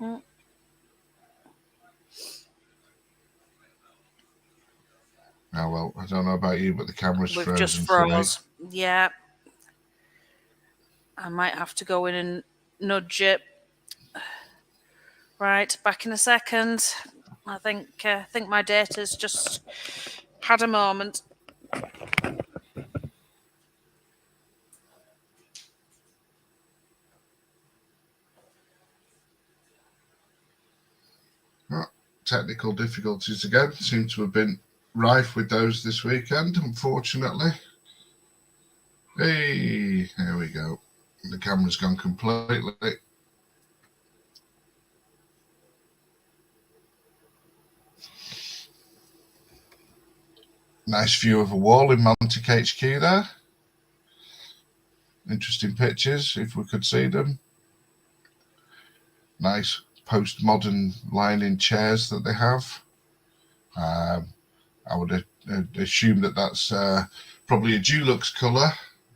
A: Mm.
B: Oh, well, I don't know about you, but the camera's frozen.
A: We've just froze. Yeah. I might have to go in and nudge it. Right, back in a second. I think my data's just had a moment.
B: Technical difficulties again seem to have been rife with those this weekend, unfortunately. Hey, here we go. The camera's gone completely. Nice view of a wall in Mantic HQ there. Interesting pictures, if we could see them. Nice postmodern lining chairs that they have. I would assume that that's probably a Dulux colour,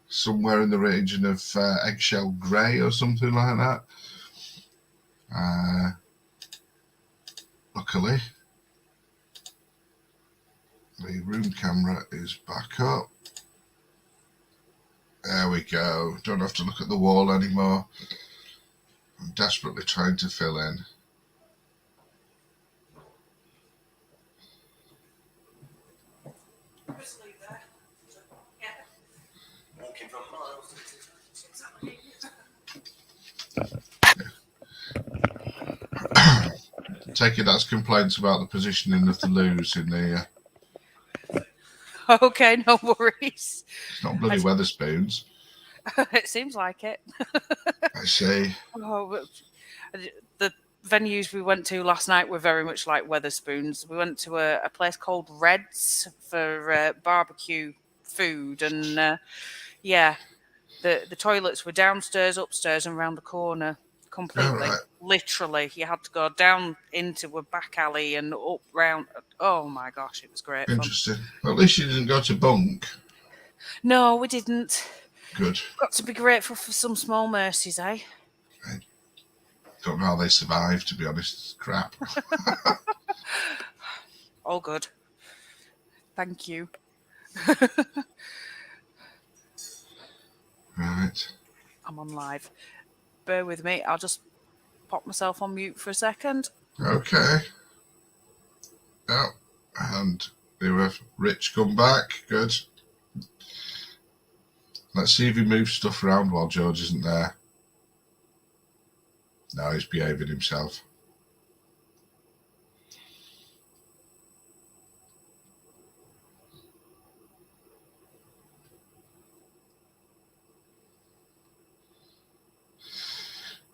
B: somewhere in the region of eggshell grey or something like that. Luckily, the room camera is back up. There we go. Don't have to look at the wall anymore. I'm desperately trying to fill in. Take it that's complaints about the positioning of the loos in the...
A: Okay, no worries.
B: It's not bloody Weatherspoons.
A: It seems like it.
B: I see.
A: Oh, the venues we went to last night were very much like Weatherspoons. We went to a place called Red's for barbecue food, and yeah, The toilets were downstairs, upstairs, and round the corner completely.
B: All right.
A: Literally, you had to go down into a back alley and up round. Oh my gosh, it was great fun.
B: Interesting. Well, at least you didn't go to bunk.
A: No, we didn't.
B: Good.
A: Got to be grateful for some small mercies, eh?
B: I don't know how they survived, to be honest. It's crap.
A: All good. Thank you.
B: Right.
A: I'm on live. Bear with me. I'll just pop myself on mute for a second.
B: Okay. Oh, and we have Rich come back. Good. Let's see if he moves stuff around while George isn't there. No, he's behaving himself.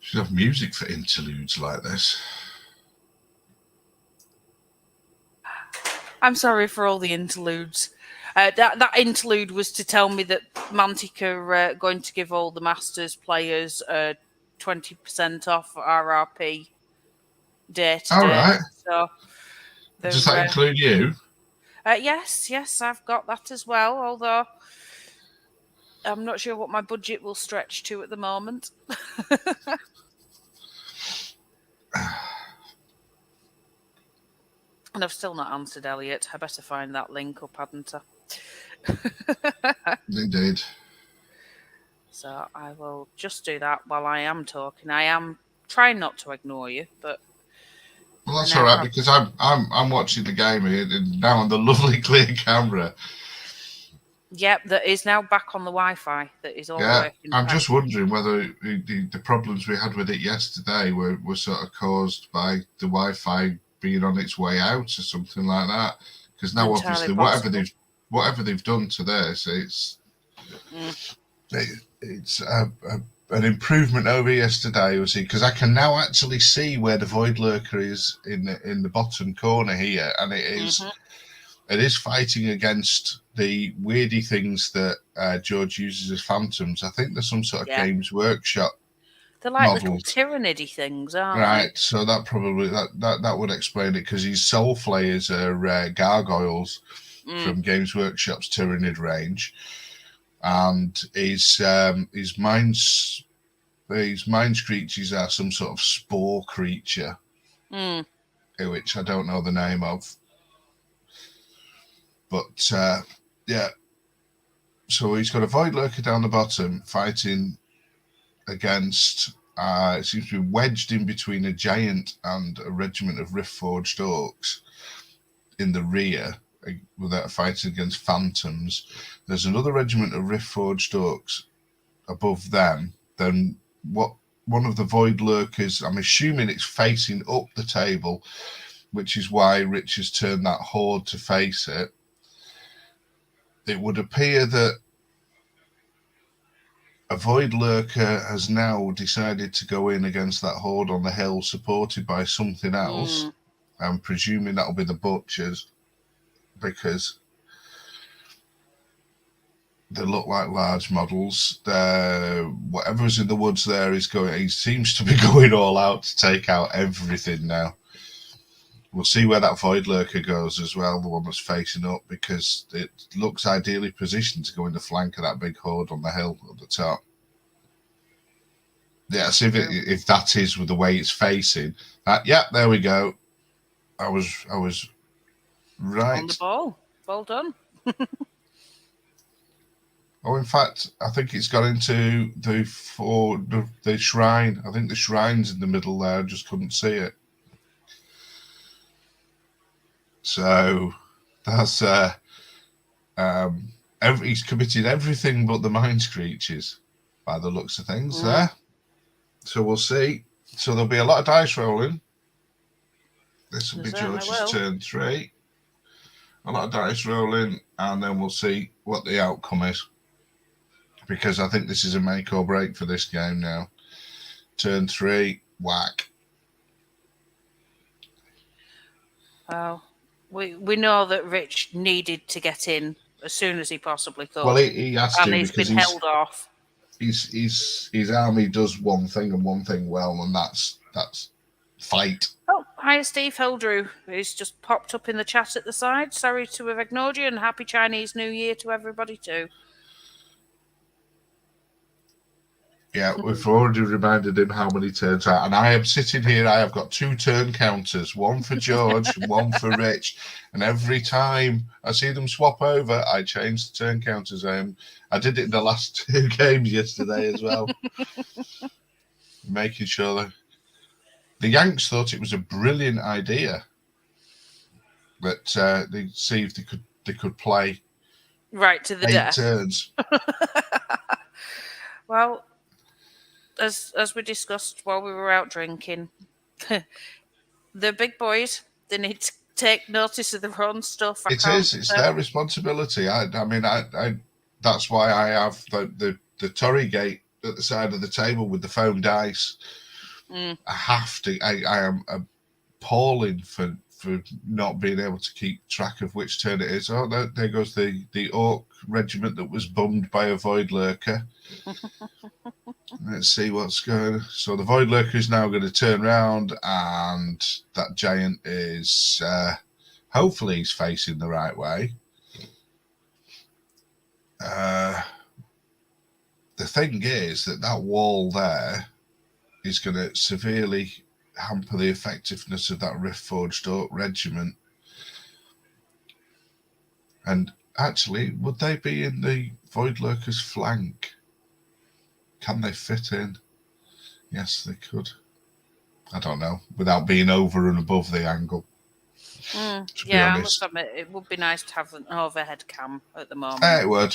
B: Should have music for interludes like this.
A: I'm sorry for all the interludes. That interlude was to tell me that Mantic are going to give all the Masters players 20% off RRP day to
B: All
A: day.
B: right.
A: So
B: Does that include you?
A: Yes, I've got that as well. Although I'm not sure what my budget will stretch to at the moment. And I've still not answered Elliot. I better find that link up, hadn't I?
B: Indeed.
A: So I will just do that while I am talking. I am trying not to ignore you, but
B: well, that's all right because I'm watching the game here now on the lovely clear camera.
A: Yep, that is now back on the Wi-Fi. That is all working.
B: I'm just wondering whether the problems we had with it yesterday were sort of caused by the Wi-Fi being on its way out or something like that. Because now, obviously, whatever they've done to this, it's an improvement over yesterday. You see, because I can now actually see where the Void Lurker is in the bottom corner here, and it is. Mm-hmm. It is fighting against the weirdy things that George uses as phantoms. I think there's some sort of Games Workshop.
A: They're like little tyrannidy things, aren't they?
B: Right, so that probably that would explain it because his soul flayers are gargoyles from Games Workshop's Tyrannid range, and his mind creatures are some sort of spore creature, which I don't know the name of. But, so he's got a Void Lurker down the bottom fighting against, it seems to be wedged in between a giant and a regiment of Rift-Forged Orcs in the rear, without fighting against phantoms. There's another regiment of Rift-Forged Orcs above them. Then one of the Void Lurkers, I'm assuming it's facing up the table, which is why Rich has turned that horde to face it. It would appear that a Void Lurker has now decided to go in against that horde on the hill, supported by something else. I'm presuming that'll be the Butchers, because they look like large models. Whatever's in the woods there is going. He seems to be going all out to take out everything now. We'll see where that Void Lurker goes as well, the one that's facing up, because it looks ideally positioned to go in the flank of that big horde on the hill at the top. Yeah, see if that is with the way it's facing. There we go. I was right.
A: On the ball. Well done.
B: Oh, in fact, I think it's got into the shrine. I think the shrine's in the middle there. I just couldn't see it. So that's he's committed everything but the mind creatures by the looks of things there. So we'll see. So there'll be a lot of dice rolling. This will be George's turn 3. A lot of dice rolling, and then we'll see what the outcome is. Because I think this is a make or break for this game now. Turn 3, whack.
A: Oh. We know that Rich needed to get in as soon as he possibly could.
B: Well, he has to,
A: and he's been held off.
B: his army does one thing and one thing well, and that's fight.
A: Oh, hi, Steve Hildrew, who's just popped up in the chat at the side. Sorry to have ignored you, and happy Chinese New Year to everybody too.
B: Yeah, we've already reminded him how many turns are. And I am sitting here, I have got 2 turn counters, one for George and one for Rich. And every time I see them swap over, I change the turn counters. I did it in the last 2 games yesterday as well. Making sure that the Yanks thought it was a brilliant idea that they see if they could play
A: right to the
B: 8
A: death.
B: turns.
A: Well, as we discussed while we were out drinking, the big boys, they need to take notice of their own stuff.
B: It's their responsibility. I mean, that's why I have the Torrey gate at the side of the table with the foam dice. I have to. I am appalling for not being able to keep track of which turn it is. Oh, there goes the Orc regiment that was bummed by a Void Lurker. Let's see what's going on. So the Void Lurker is now going to turn around, and that giant is hopefully he's facing the right way. The thing is that wall there is going to severely hamper the effectiveness of that Rift-Forged Orc regiment. And actually, would they be in the Void Lurker's flank? Can they fit in? Yes, they could. I don't know, without being over and above the angle.
A: Yeah, I must admit, it would be nice to have an overhead cam at the moment.
B: It would.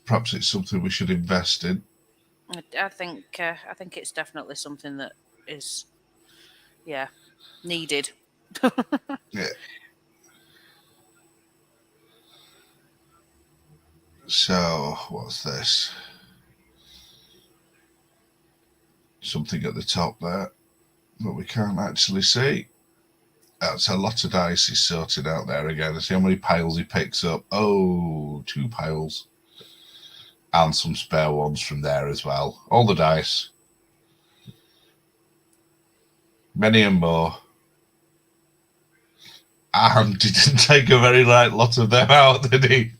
B: Perhaps it's something we should invest in.
A: I think it's definitely something that is, needed.
B: Yeah. So, what's this? Something at the top there that we can't actually see. That's a lot of dice he's sorted out there again. Let's see how many piles he picks up. Oh, 2 piles. And some spare ones from there as well. All the dice. Many and more. And he didn't take a very light lot of them out, did he?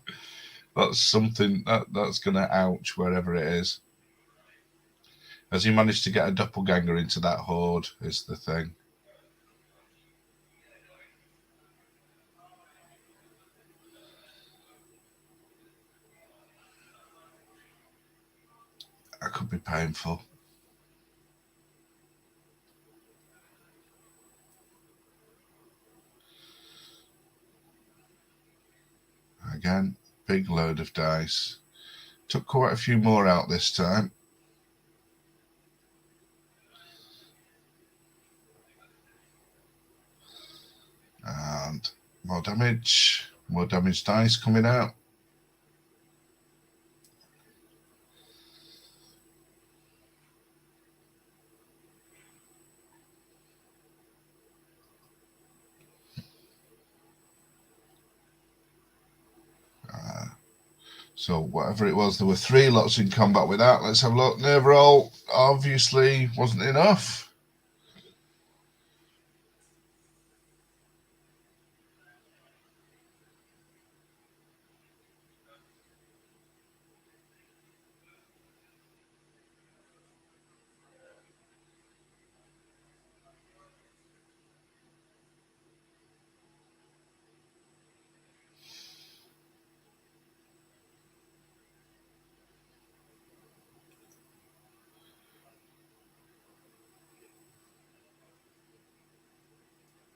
B: That's something that's going to ouch wherever it is. Has he managed to get a doppelganger into that horde is the thing. That could be painful. Again, big load of dice. Took quite a few more out this time. And more damage dice coming out. So whatever it was, there were 3 lots in combat with that. Let's have a look. Nerve roll obviously wasn't enough.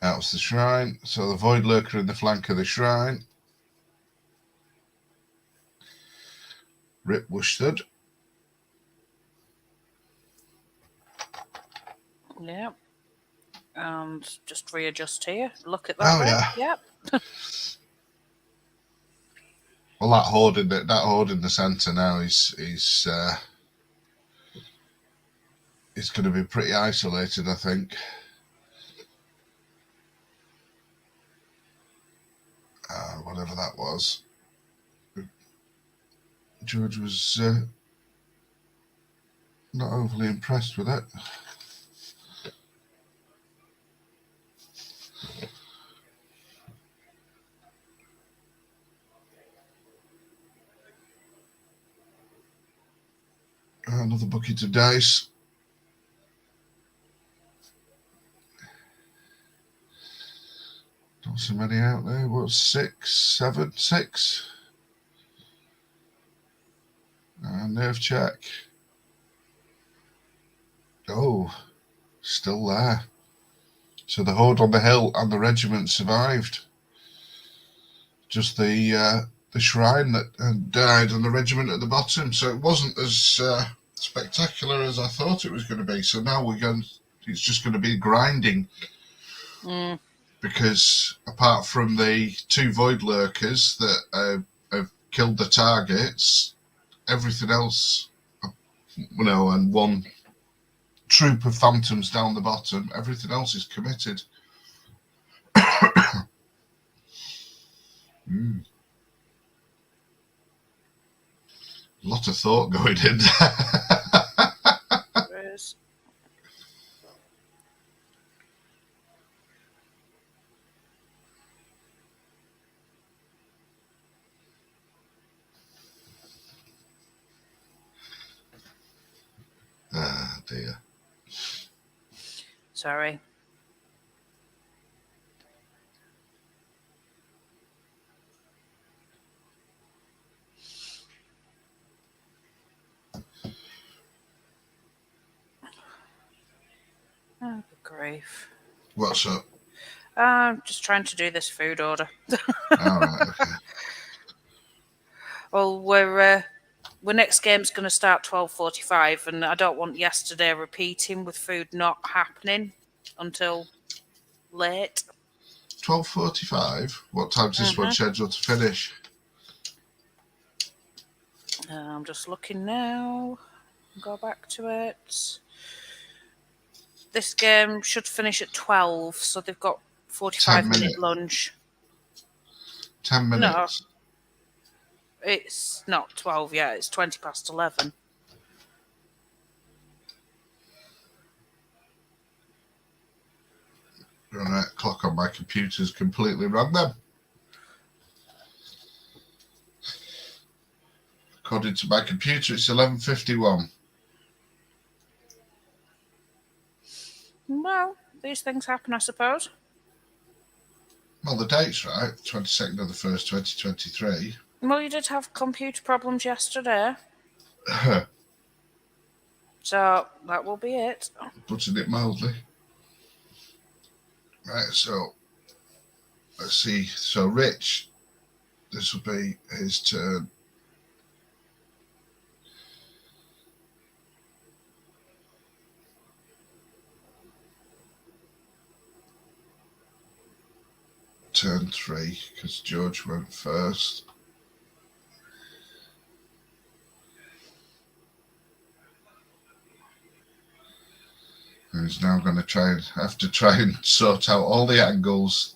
B: That was the shrine. So the Void Lurker in the flank of the shrine. Rip Worsted.
A: Yeah. And just readjust here. Look at that.
B: Oh,
A: yeah. Yep.
B: Well, that horde in the centre now is going to be pretty isolated, I think. Whatever that was. George was not overly impressed with it. Another bucket of dice. Not so many out there. What, 6, 7, 6? Nerve check. Oh, still there. So the horde on the hill and the regiment survived. Just the shrine that had died and the regiment at the bottom. So it wasn't as spectacular as I thought it was going to be. So now it's just going to be grinding. Because apart from the 2 void lurkers that have killed the targets, everything else, and 1 troop of phantoms down the bottom, everything else is committed. A lot of thought going in
A: There is.
B: Ah, dear.
A: Sorry. Oh, good grief.
B: What's up?
A: I'm just trying to do this food order.
B: All right, okay.
A: Well, we're next game's going to start 12:45, and I don't want yesterday repeating with food not happening until late.
B: 12:45. What time's this one scheduled to finish?
A: I'm just looking now. Go back to it. This game should finish at 12, so they've got 45-minute lunch.
B: 10 minutes.
A: No, it's not 12 yet. It's 20 past 11.
B: Right, clock on my computer's completely wrong then. According to my computer, it's 11:51.
A: Well, these things happen, I suppose.
B: Well, the date's right, 22nd of the 1st, 2023.
A: Well, you did have computer problems yesterday. So, that will be it.
B: Putting it mildly. Right, so, let's see. So, Rich, this will be his turn. Turn 3, because George went first. And he's now going to have to try and sort out all the angles,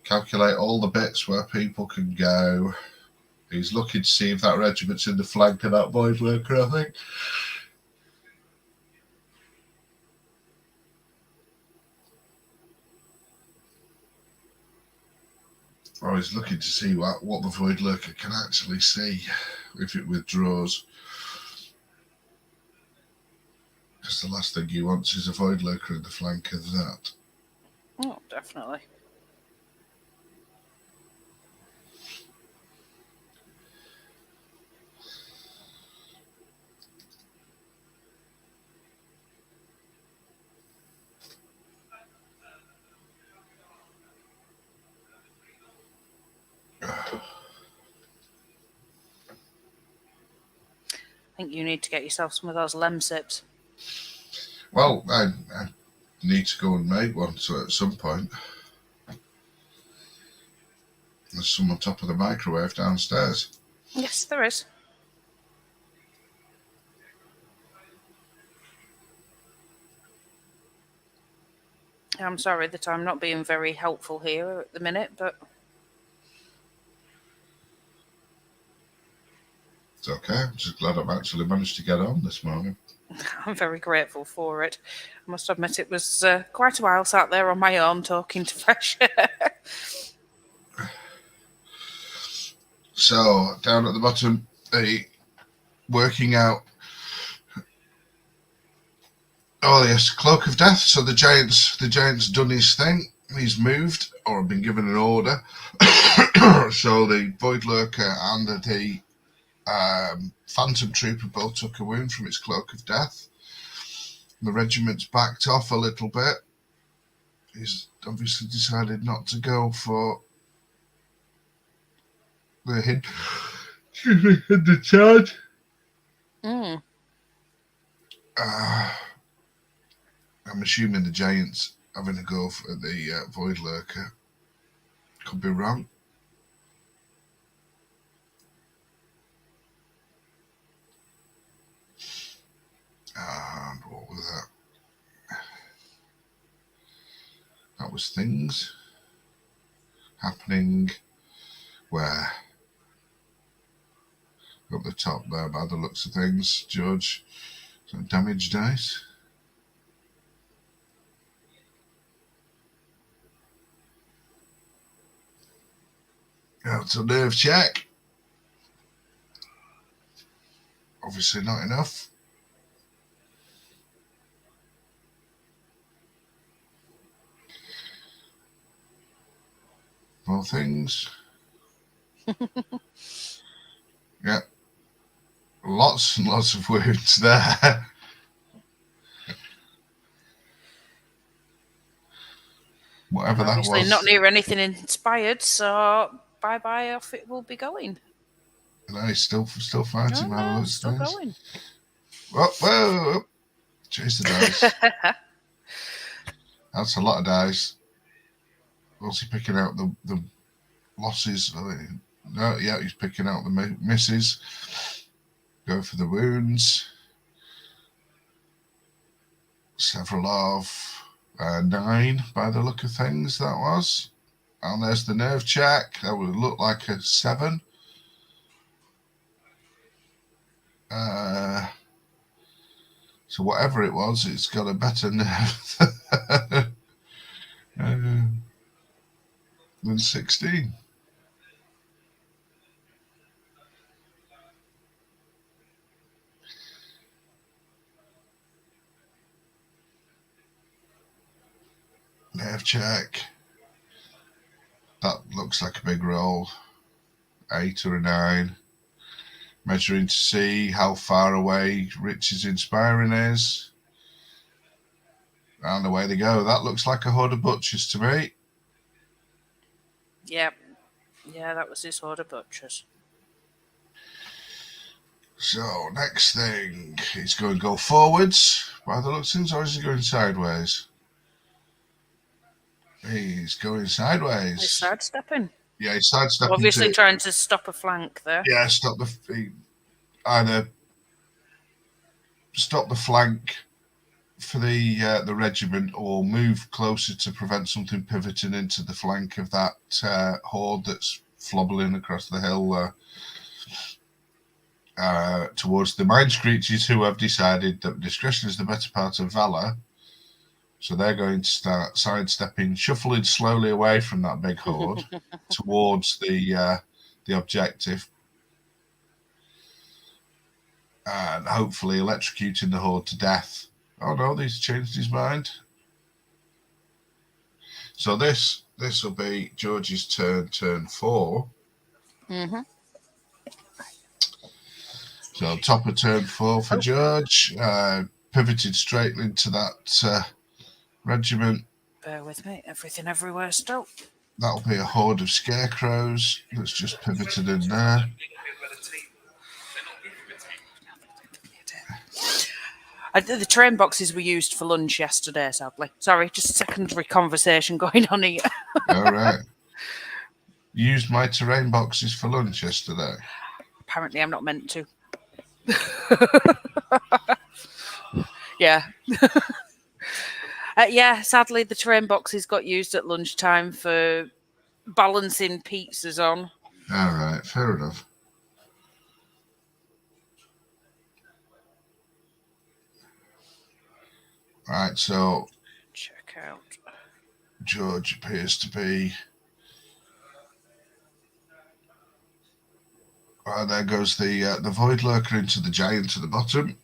B: calculate all the bits where people can go. He's looking to see if that regiment's in the flank of that void lurker, I think. Or he's looking to see what the void lurker can actually see if it withdraws. Because the last thing he wants is a void lurker in the flank of that.
A: Oh, definitely. I think you need to get yourself some of those Lemsips.
B: Well, I need to go and make one, so at some point. There's some on top of the microwave downstairs.
A: Yes, there is. I'm sorry that I'm not being very helpful here at the minute, but...
B: It's okay. I'm just glad I've actually managed to get on this morning.
A: I'm very grateful for it. I must admit it was quite a while sat there on my own talking to fresh air.
B: So, down at the bottom, working out. Oh yes, Cloak of Death. So the giant's done his thing. He's moved or been given an order. So the Void Lurker and the Phantom Trooper both took a wound from its Cloak of Death. The regiment's backed off a little bit. He's obviously decided not to go for the hit. The charge. I'm assuming the giant's having a go for the Void Lurker. Could be wrong. And what was that? That was things happening where? Up the top there, by the looks of things, George. So damage dice. That's a nerve check. Obviously not enough. More things. Yeah. Lots and lots of wounds there. Whatever
A: Obviously
B: that was.
A: not near anything inspired, so bye-bye, off it will be going.
B: No, he's still fighting.
A: No, still going.
B: Whoa. Chase the dice. That's a lot of dice. What's he picking out? The losses? No, yeah, he's picking out the misses. Go for the wounds. Several of 9 by the look of things, that was. And there's the nerve check. That would look like a 7. So whatever it was, it's got a better nerve than 16. Nerve check. That looks like a big roll. 8 or a 9. Measuring to see how far away Rich's inspiring is. And away they go. That looks like a horde of butchers to me.
A: Yep. Yeah, that was his horde of butchers.
B: So, next thing. He's going to go forwards by the looks of things, or is he going sideways? He's going sideways.
A: He's sidestepping.
B: Yeah, he's sidestepping.
A: Obviously trying to stop a flank there.
B: Yeah, either stop the flank for the regiment or move closer to prevent something pivoting into the flank of that horde that's flobbling across the hill towards the mind screeches, who have decided that discretion is the better part of valor. So they're going to start sidestepping, shuffling slowly away from that big horde towards the objective, and hopefully electrocuting the horde to death. Oh no, he's changed his mind. So this will be George's turn 4.
A: Mm-hmm.
B: So top of turn 4 for George. Pivoted straight into that regiment.
A: Bear with me. Everything everywhere still.
B: That'll be a horde of scarecrows that's just pivoted in there.
A: The train boxes were used for lunch yesterday, sadly. Sorry, just a secondary conversation going on here.
B: All right. Used my terrain boxes for lunch yesterday.
A: Apparently I'm not meant to. Yeah. Yeah, sadly the train boxes got used at lunchtime for balancing pizzas on.
B: All right, fair enough. Right, so
A: check out.
B: George appears to be. There goes the Void Lurker into the Giant at the bottom.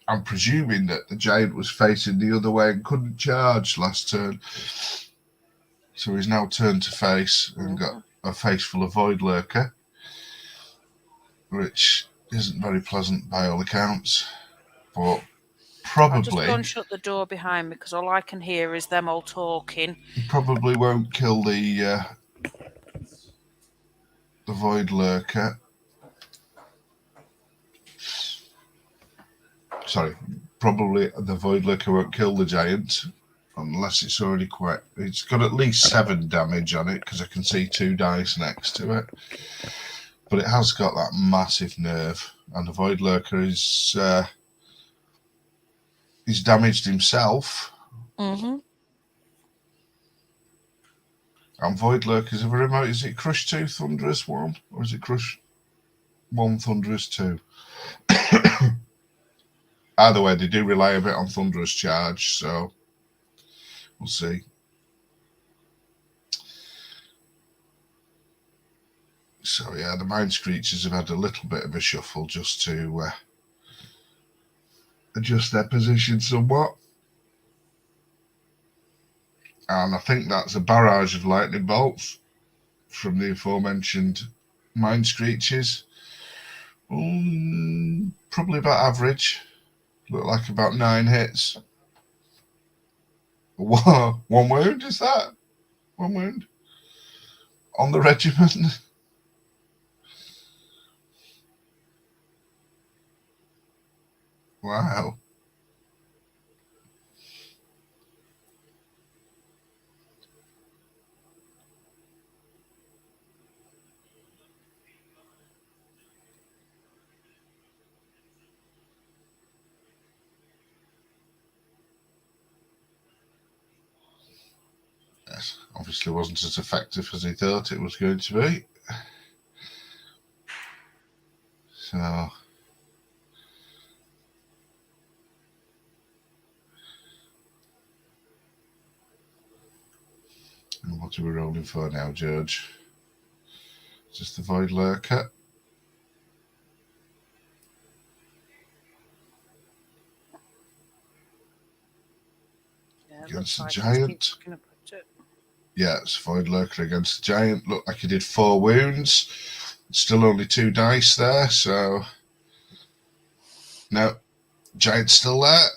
B: I'm presuming that the Giant was facing the other way and couldn't charge last turn. So he's now turned to face and got a face full of Void Lurker, which isn't very pleasant by all accounts. But probably...
A: I'll just go and shut the door behind me because all I can hear is them all talking.
B: He probably won't kill the Void Lurker. Sorry, probably the Void Lurker won't kill the Giant unless it's already quite... It's got at least 7 damage on it because I can see 2 dice next to it. But it has got that massive nerve, and the Void Lurker is... he's damaged himself.
A: Mm-hmm.
B: And Void Lurkers have a remote. Is it Crush 2 Thunderous 1? Or is it Crush 1 Thunderous 2? Either way, they do rely a bit on Thunderous Charge, so we'll see. So yeah, the Mind Screechers have had a little bit of a shuffle just to adjust their position somewhat. And I think that's a barrage of lightning bolts from the aforementioned Mind Screechers. Probably about average. Look like about 9 hits. One wound, is that? 1 wound? On the regiment? Wow. Yes, obviously wasn't as effective as he thought it was going to be. So... And what are we rolling for now, George? Just the Void Lurker.
A: Yeah,
B: against the
A: like
B: Giant. Yeah, it's Void Lurker against the Giant. Looked like he did 4 wounds. Still only 2 dice there, so... No, Giant's still there.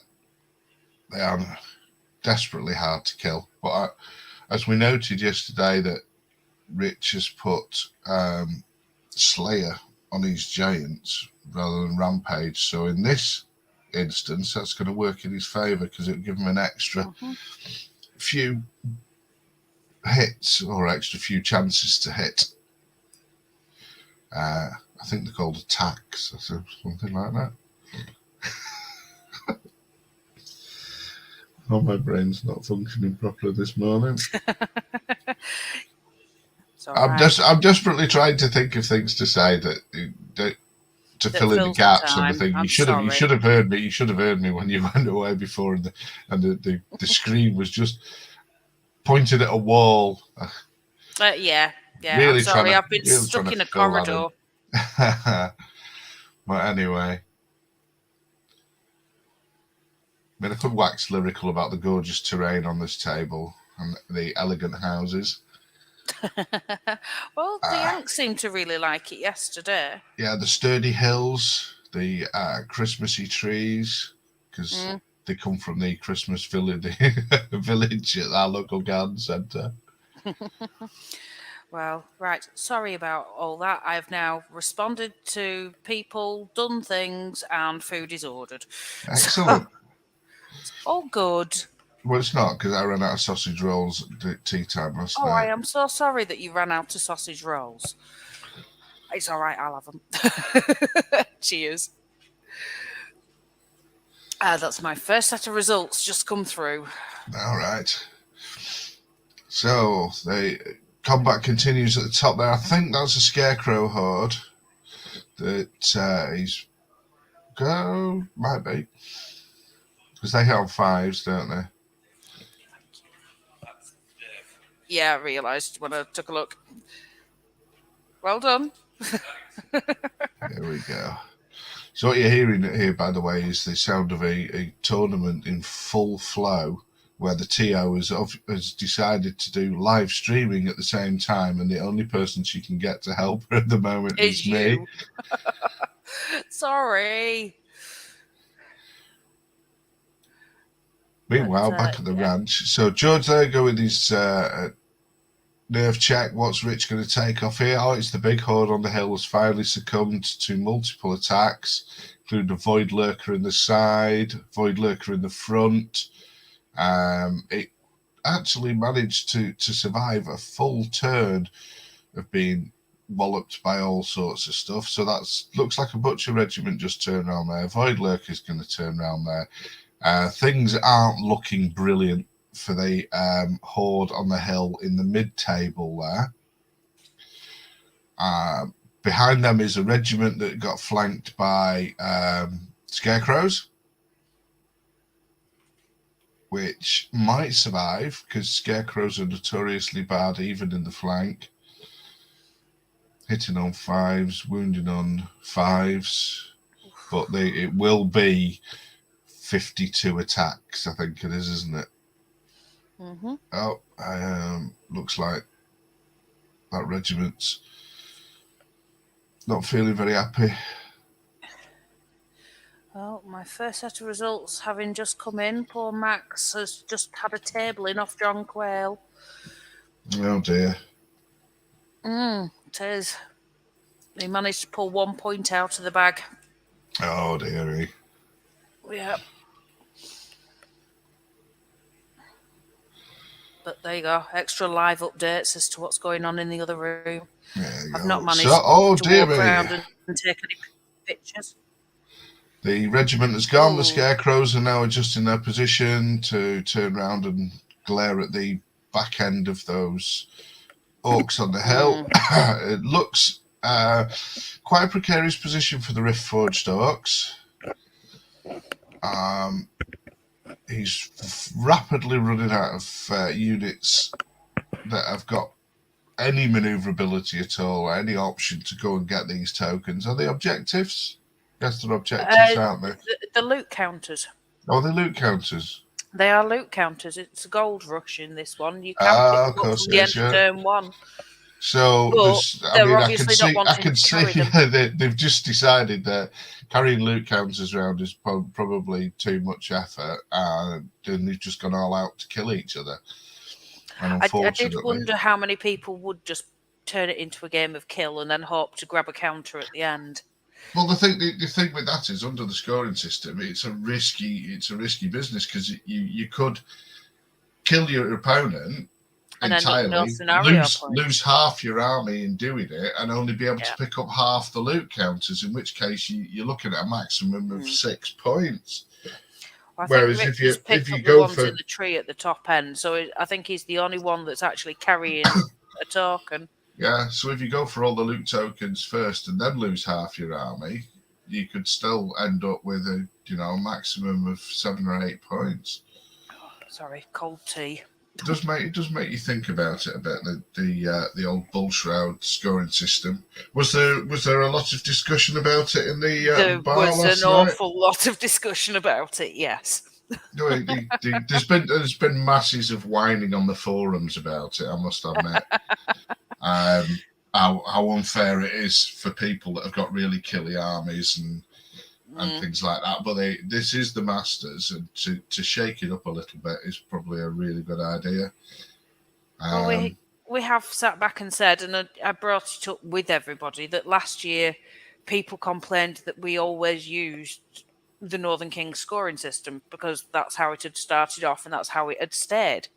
B: They are desperately hard to kill. But as we noted yesterday, that Rich has put Slayer on his Giants rather than Rampage. So in this instance, that's going to work in his favour because it'll give him an extra few hits or extra few chances to hit. I think they're called attacks or something like that. Oh, my brain's not functioning properly this morning. I'm desperately trying to think of things to say that to fill in the gaps and everything. You should have heard me. You should have heard me when you went away before, and the screen was just pointed at a wall.
A: Yeah.
B: Really
A: I'm sorry. I've been
B: really
A: stuck in a corridor.
B: But anyway. I mean, I could wax lyrical about the gorgeous terrain on this table and the elegant houses.
A: Well, the Yanks seemed to really like it yesterday. Yeah,
B: the sturdy hills, the Christmassy trees, because they come from the Christmas village at our local garden centre.
A: Well, right. Sorry about all that. I've now responded to people, done things, and food is ordered.
B: Excellent.
A: It's all good.
B: Well, it's not, because I ran out of sausage rolls at tea time last night.
A: I am so sorry that you ran out of sausage rolls. It's all right, I'll have them. Cheers. That's my first set of results just come through.
B: All right. So, the combat continues at the top there. I think that's a Scarecrow horde that he's... might be. Because they hit on 5s, don't they?
A: Yeah, I realised when I took a look. Well done.
B: There we go. So what you're hearing here, by the way, is the sound of a tournament in full flow, where the TO has decided to do live streaming at the same time, and the only person she can get to help her at the moment is me.
A: Sorry.
B: Meanwhile, back at the ranch, so George there go with his nerve check. What's Rich going to take off here? Oh, it's the big horde on the hill has finally succumbed to multiple attacks, including a Void Lurker in the side, Void Lurker in the front. It actually managed to survive a full turn of being walloped by all sorts of stuff. So that looks like a Butcher Regiment just turned around there. Void Lurker is going to turn around there. Things aren't looking brilliant for the horde on the hill in the mid-table there. Behind them is a regiment that got flanked by scarecrows, which might survive because scarecrows are notoriously bad even in the flank. Hitting on 5s, wounding on 5s, but it will be 52 attacks, I think it is, isn't it?
A: Mm-hmm.
B: Oh, looks like that regiment's not feeling very happy.
A: Well, my first set of results having just come in, poor Max has just had a tabling off John Quayle.
B: Oh dear.
A: It is. He managed to pull 1 point out of the bag.
B: Oh dearie.
A: Yeah. But there you go. Extra live updates as to what's going on in the other room. I've not managed to walk around and take any pictures.
B: The regiment has gone. The scarecrows are now adjusting their position to turn around and glare at the back end of those orcs on the hill. It looks quite a precarious position for the Rift Forged orcs. He's rapidly running out of units that have got any maneuverability at all, or any option to go and get these tokens. Are they objectives? Yes, they're objectives, aren't they?
A: The loot counters.
B: Oh, they're loot counters.
A: They are loot counters. It's a gold rush in this one. You can pick up from the end of turn 1.
B: So I can see they've just decided that carrying loot counters around is probably too much effort, and they've just gone all out to kill each other. And unfortunately,
A: I did wonder how many people would just turn it into a game of kill and then hope to grab a counter at the end.
B: Well, the thing with that is, under the scoring system, it's a risky business, because you could kill your opponent
A: and
B: entirely, lose half your army in doing it, and only be able to pick up half the loot counters, in which case you're looking at a maximum of 6 points.
A: Well, whereas if you go for in the tree at the top end, so I think he's the only one that's actually carrying a token.
B: Yeah, so if you go for all the loot tokens first and then lose half your army, you could still end up with a maximum of 7 or 8 points.
A: Oh, sorry, cold tea.
B: It does make you think about it a bit. The old bull shroud scoring system. Was there a lot of discussion about it in the bar last night? There was an
A: awful lot of discussion about it. Yes.
B: There's been masses of whining on the forums about it, I must admit. How unfair it is for people that have got really killy armies and things like that. But this is the Masters, and to shake it up a little bit is probably a really good idea.
A: Well, we have sat back and said, and I brought it up with everybody, that last year people complained that we always used the Northern Kings scoring system because that's how it had started off and that's how it had stayed.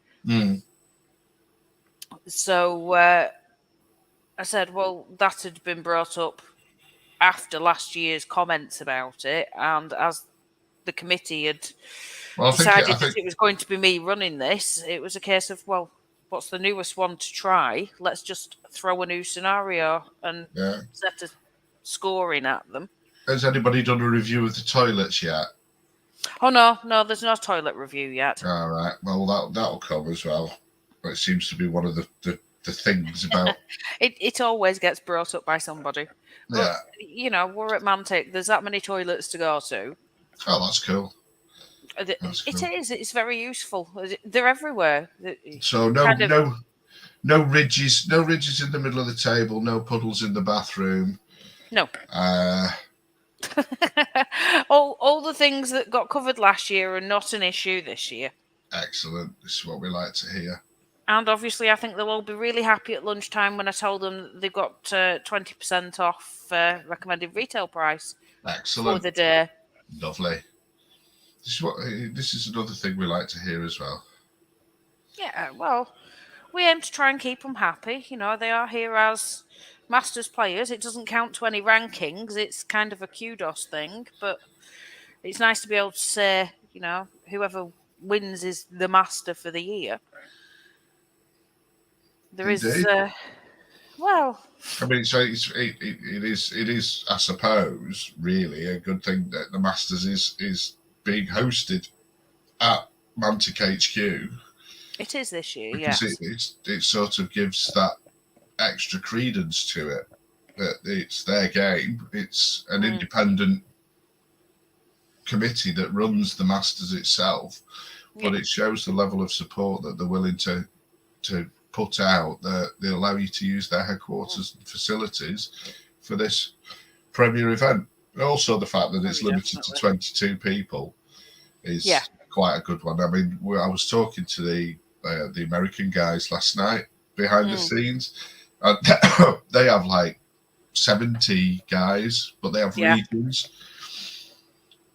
A: So I said, well, that had been brought up after last year's comments about it, and as the committee had decided that it was going to be me running this, it was a case of, well, what's the newest one to try? Let's just throw a new scenario and set a scoring at them.
B: Has anybody done a review of the toilets yet?
A: Oh no, there's no toilet review yet.
B: All right. Well, that'll come as well. It seems to be one of the things about.
A: It always gets brought up by somebody. But
B: Yeah.
A: we're at Mantic. There's that many toilets to go to.
B: Oh, that's cool. That's
A: It
B: cool.
A: is. It's very useful. They're everywhere.
B: So
A: Kind of.
B: no ridges, no ridges in the middle of the table, no puddles in the bathroom.
A: No.
B: Uh,
A: all the things that got covered last year are not an issue this year.
B: Excellent. This is what we like to hear.
A: And obviously, I think they'll all be really happy at lunchtime when I told them they've got 20% off recommended retail price
B: Excellent.
A: for the day.
B: Lovely. This is another thing we like to hear as well.
A: Yeah, well, we aim to try and keep them happy. They are here as Masters players. It doesn't count to any rankings. It's kind of a kudos thing, but it's nice to be able to say, whoever wins is the master for the year. There
B: Indeed.
A: is, well,
B: I mean, it is, I suppose, really a good thing that the Masters is being hosted at Mantic HQ.
A: It is this year,
B: because
A: yes.
B: it sort of gives that extra credence to it, that it's their game. It's an independent committee that runs the Masters itself, but it shows the level of support that they're willing to put out, that they allow you to use their headquarters and facilities for this premier event. And also the fact that it's limited to 22 people is quite a good one. I mean, I was talking to the American guys last night behind the scenes, and they have like 70 guys, but they have regions.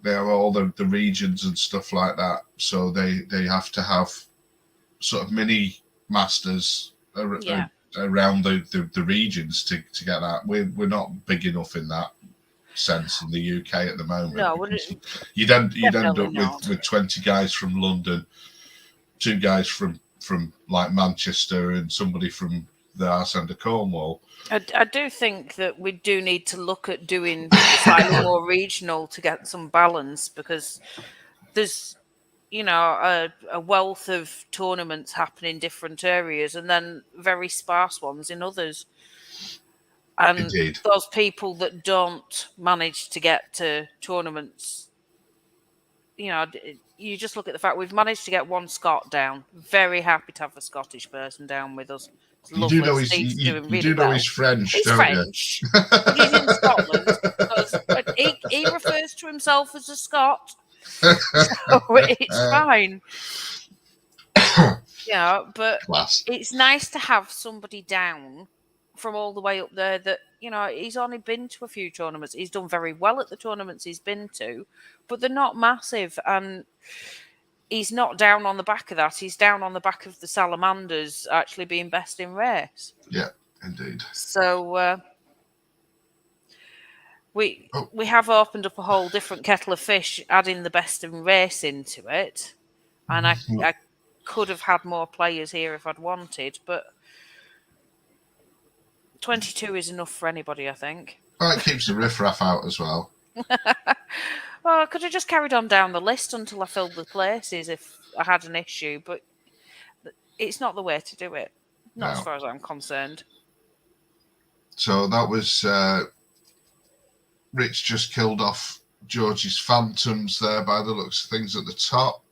B: They have all the regions and stuff like that, so they have to have sort of mini masters around the regions to get that. We're not big enough in that sense in the UK at the moment.
A: No,
B: you'd end up with 20 guys from London, 2 guys from like Manchester, and somebody from the arse end of Cornwall.
A: I do think that we do need to look at doing slightly more regional to get some balance, because there's a wealth of tournaments happening in different areas, and then very sparse ones in others. And
B: Indeed.
A: Those people that don't manage to get to tournaments, you just look at the fact we've managed to get one Scot down. Very happy to have a Scottish person down with us. It's lovely.
B: You do know he's French,
A: he's
B: don't
A: French,
B: you?
A: but he's in Scotland. But he refers to himself as a Scot, so it's fine. But
B: Class.
A: It's nice to have somebody down from all the way up there that, he's only been to a few tournaments. He's done very well at the tournaments he's been to, but they're not massive. And he's not down on the back of that. He's down on the back of the Salamanders actually being best in race.
B: Yeah, indeed.
A: So we have opened up a whole different kettle of fish, adding the best in race into it. And I could have had more players here if I'd wanted, but 22 is enough for anybody, I think.
B: Well, it keeps the riffraff out as well.
A: Well, I could have just carried on down the list until I filled the places if I had an issue, but it's not the way to do it. Not as far as I'm concerned.
B: So that was Rich just killed off George's Phantoms there by the looks of things at the top.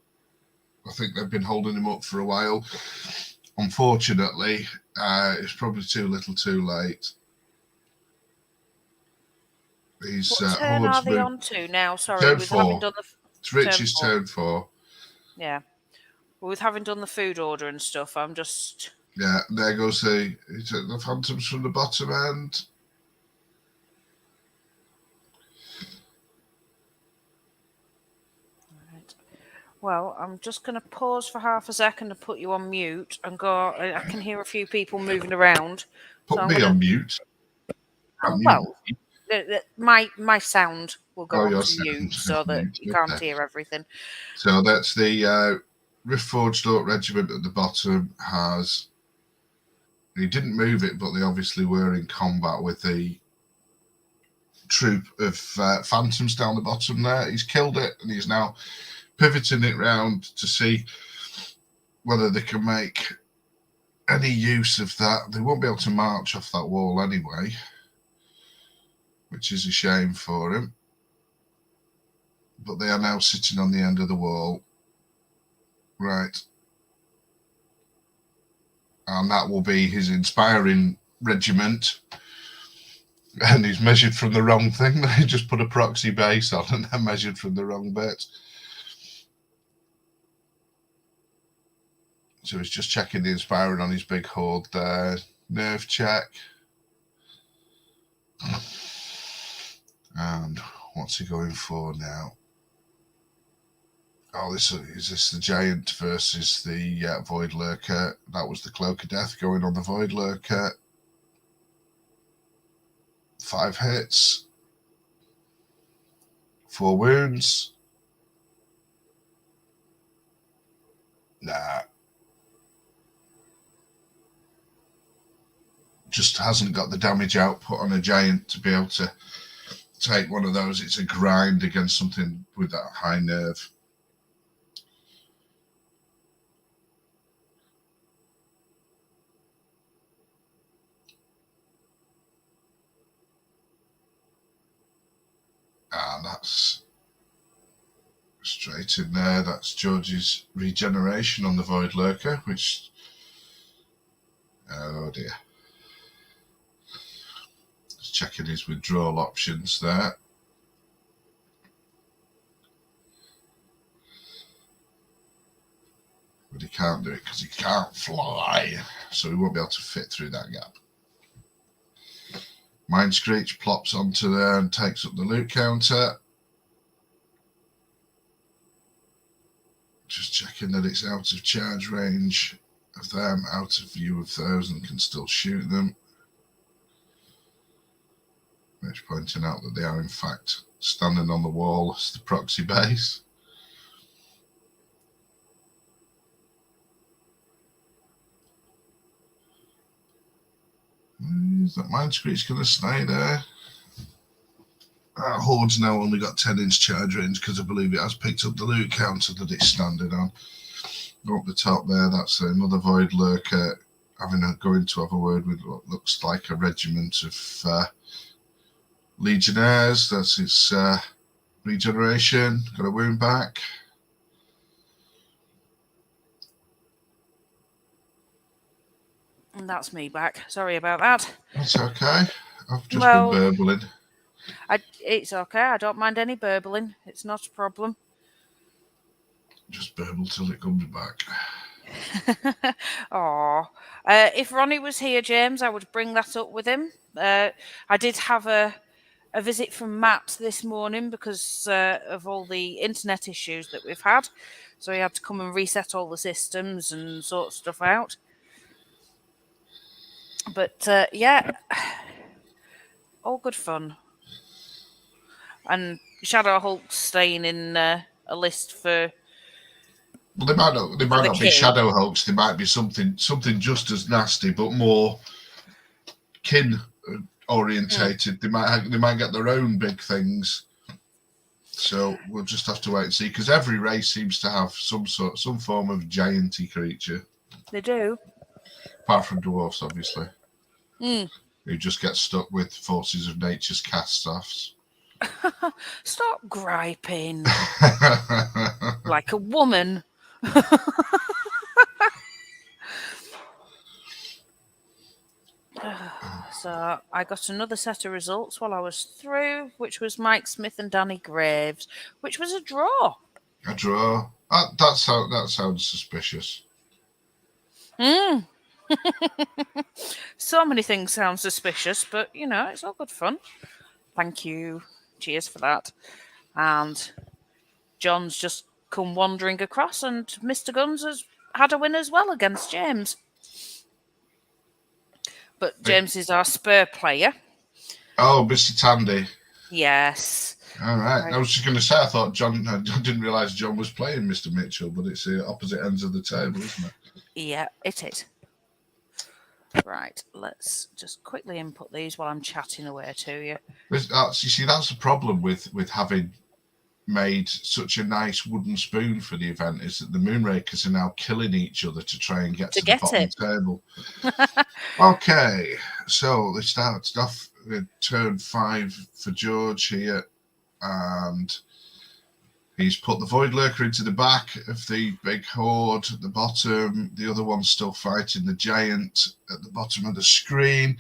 B: I think they've been holding him up for a while. Unfortunately, it's probably too little too late.
A: What turn are they on to now? Sorry,
B: turn 4. It's Rich's turn 4.
A: Yeah. Well, with having done the food order and stuff, I'm just...
B: Yeah, there goes the Phantoms from the bottom end.
A: Right. Well, I'm just going to pause for half a second and put you on mute and go... I can hear a few people moving around.
B: Put me on mute.
A: Well... My sound will go on to mute so that you can't hear everything.
B: So that's the Rift Forged Orc Regiment at the bottom has... He didn't move it, but they obviously were in combat with the troop of phantoms down the bottom there. He's killed it, and he's now pivoting it round to see whether they can make any use of that. They won't be able to march off that wall anyway, which is a shame for him. But they are now sitting on the end of the wall. Right. And that will be his inspiring regiment. And he's measured from the wrong thing. They just put a proxy base on and then measured from the wrong bit. So he's just checking the inspiring on his big horde there. Nerve check. And what's he going for now? Oh, is this the Giant versus the Void Lurker? That was the Cloak of Death going on the Void Lurker. 5 hits. 4 wounds. Nah. Just hasn't got the damage output on a Giant to be able to take one of those. It's a grind against something with that high nerve. And that's straight in there. That's George's regeneration on the Void Lurker, which... Oh dear. Just checking his withdrawal options there. But he can't do it because he can't fly. So he won't be able to fit through that gap. Mind Screech plops onto there and takes up the loot counter. Just checking that it's out of charge range of them, out of view of those, and can still shoot them. Which pointing out that they are in fact standing on the wall as the proxy base. Is that Mind Screech going to stay there? That Horde's now only got 10-inch charge range because I believe it has picked up the loot counter that it's standing on. Up the top there, that's another Void Lurker going to have a word with what looks like a regiment of Legionnaires. That's its regeneration. Got a wound back.
A: And that's me back. Sorry about that.
B: That's okay. I've just been burbling.
A: It's okay. I don't mind any burbling. It's not a problem.
B: Just burble till it comes back.
A: Oh, if Ronnie was here, James, I would bring that up with him. I did have a visit from Matt this morning because of all the internet issues that we've had. So he had to come and reset all the systems and sort stuff out. But yeah, all good fun. And Shadow Hulk's staying in a list for.
B: Well, they might not be Shadow Hulks. They might be something just as nasty, but more kin orientated. They might get their own big things. So we'll just have to wait and see, because every race seems to have some form of gianty creature.
A: They do.
B: Apart from dwarfs, obviously. Who just get stuck with forces of nature's cast-offs.
A: Stop griping. Like a woman. So I got another set of results while I was through, which was Mike Smith and Danny Graves, which was a draw.
B: A draw? That sounds suspicious.
A: So many things sound suspicious, but, you know, it's all good fun. Thank you. Cheers for that. And John's just come wandering across, and Mr. Guns has had a win as well against James. But James is our spur player.
B: Oh, Mr. Tandy.
A: Yes.
B: All right. I was just going to say, I didn't realise John was playing Mr. Mitchell, but it's the opposite ends of the table, isn't it?
A: Yeah, it is. Right, let's just quickly input these while I'm chatting away to you.
B: You see, that's the problem with having made such a nice wooden spoon for the event, is that the Moonrakers are now killing each other to try and get to the bottom table. Okay, so they started off with turn 5 for George here, and he's put the Void Lurker into the back of the big horde at the bottom. The other one's still fighting the giant at the bottom of the screen.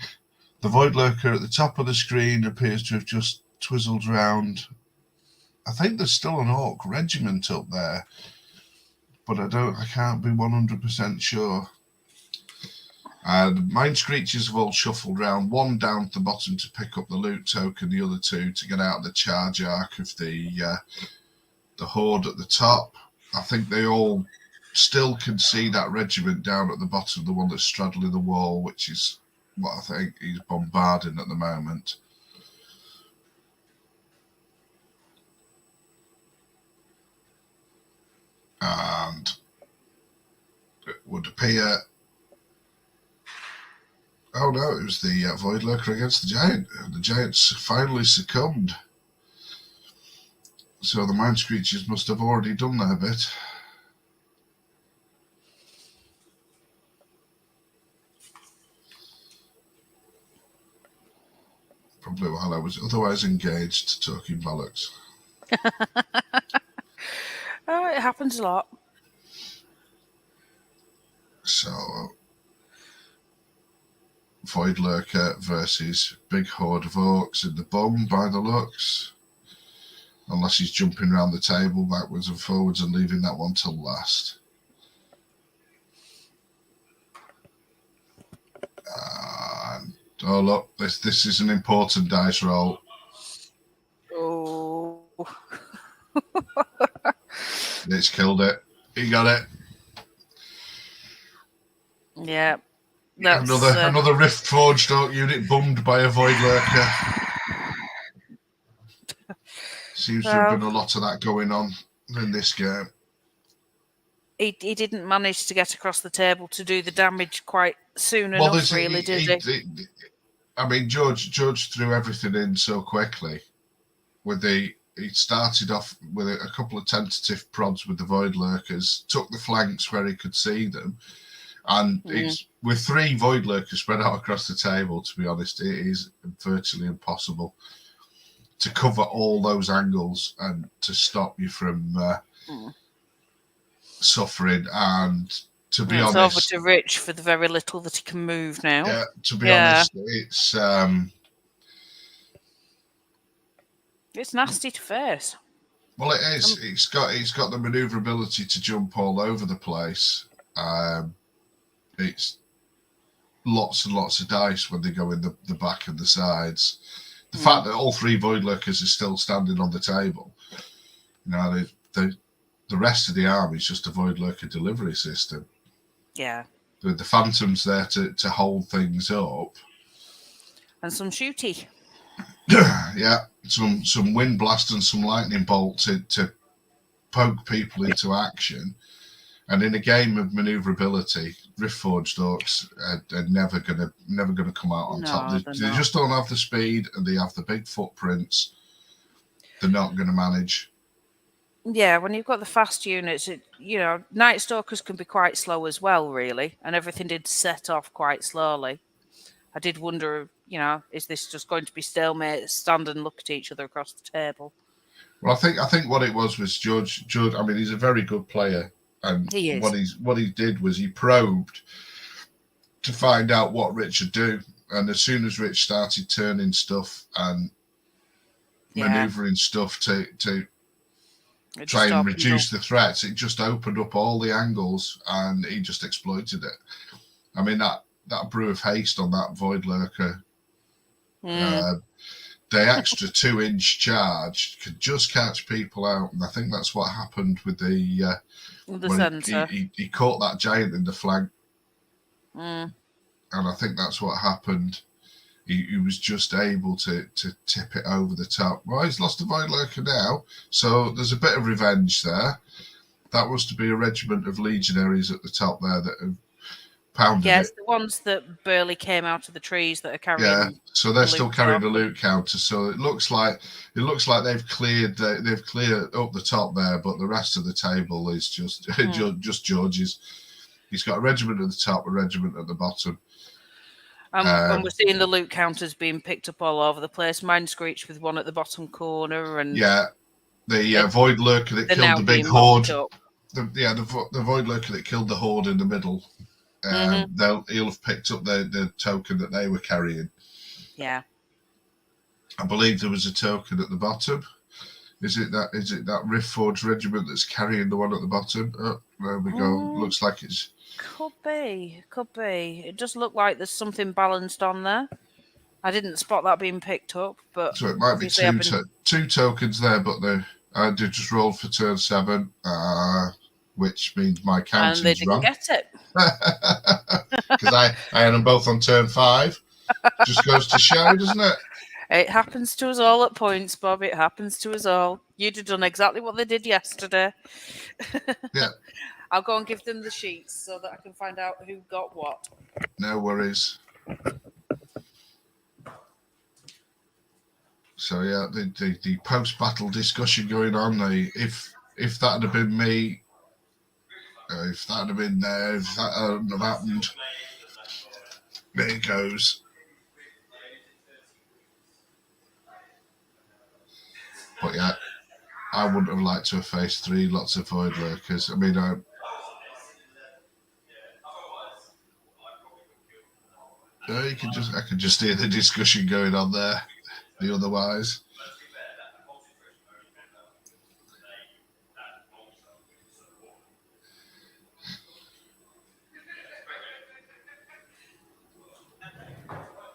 B: The Void Lurker at the top of the screen appears to have just twizzled round. I think there's still an Orc regiment up there, but I can't be 100% sure. And Mind Screechers have all shuffled round, one down at the bottom to pick up the loot token, the other two to get out of the charge arc of the horde at the top. I think they all still can see that regiment down at the bottom, the one that's straddling the wall, which is what I think he's bombarding at the moment. And it would appear... Oh no, it was the Void Lurker against the Giant. The Giant's finally succumbed. So the Mind Screechers must have already done their bit. Probably while I was otherwise engaged talking bollocks.
A: Oh, it happens a lot.
B: So, Void Lurker versus big horde of orcs in the bum by the looks. Unless he's jumping around the table backwards and forwards and leaving that one till last. And, oh look, this is an important dice roll.
A: Oh.
B: It's killed it. He got it.
A: Yeah.
B: Another Rift Forged Orc unit bummed by a Void Lurker. Seems to have been a lot of that going on in this game.
A: He didn't manage to get across the table to do the damage quite soon enough, really, did he?
B: I mean, George threw everything in so quickly. He started off with a couple of tentative prods with the Void Lurkers, took the flanks where he could see them, and it's with 3 Void Lurkers spread out across the table. To be honest, it is virtually impossible to cover all those angles and to stop you from suffering. And to be honest,
A: it's over to Rich for the very little that he can move now.
B: Yeah, to be honest, it's
A: nasty to face.
B: Well, it is. It's got the maneuverability to jump all over the place. It's lots and lots of dice when they go in the back and the sides. The fact that all 3 Void Lurkers are still standing on the table, the rest of the army is just a Void Lurker delivery system.
A: Yeah.
B: The Phantom's there to hold things up.
A: And some shooty.
B: Yeah, some wind blast and some lightning bolt to poke people into action. And in a game of maneuverability, Rift Forged Orcs are never gonna come out on top. They just don't have the speed, and they have the big footprints. They're not going to manage.
A: Yeah, when you've got the fast units, Night Stalkers can be quite slow as well, really, and everything did set off quite slowly. I did wonder, is this just going to be stalemate, stand and look at each other across the table?
B: Well, I think what it was George. I mean, he's a very good player, and
A: he is.
B: What he did was he probed to find out what Rich would do, and as soon as Rich started turning stuff and maneuvering stuff to try and reduce the threats, it just opened up all the angles, and he just exploited it. I mean, that brew of haste on that Void Lurker, the extra 2-inch charge could just catch people out, and I think that's what happened with the
A: centre.
B: He caught that giant in the flank, and I think that's what happened. He was just able to tip it over the top. Well, he's lost the Void Lurker now, so there's a bit of revenge there. That was to be a regiment of legionaries at the top there that have pounded
A: Yes,
B: it.
A: the ones that barely came out of the trees that are carrying.
B: Yeah, so they're still carrying the
A: token.
B: loot counter. So it looks like they've cleared up the top there, but the rest of the table is just just George's. He's got a regiment at the top, a regiment at the bottom.
A: And we're seeing the loot counters being picked up all over the place. Mine screeched with one at the bottom corner, and
B: yeah, the void lurker that
A: they're
B: killed
A: now
B: the big
A: being
B: horde.
A: mopped up.
B: The void lurker that killed the horde in the middle. He'll have picked up the token that they were carrying.
A: Yeah,
B: I believe there was a token at the bottom. Is it that Rift Forge regiment that's carrying the one at the bottom? Oh, there we go. Looks like it's.
A: Could be. It does look like there's something balanced on there. I didn't spot that being picked up, but
B: So it might be two tokens there, but I did just roll for turn 7, which means my counting's
A: and they didn't
B: wrong.
A: get it.
B: Because I had them both on turn 5. Just goes to show, doesn't it?
A: It happens to us all at points, Bob. It happens to us all. You'd have done exactly what they did yesterday.
B: Yeah.
A: I'll go and give them the sheets so that I can find out who got what.
B: No worries. So yeah, the post-battle discussion going on. If that had been me, if that had been there, if that hadn't have happened, there it goes. But yeah, I wouldn't have liked to have faced 3 lots of void lurkers. I mean, I could just hear the discussion going on there. The otherwise.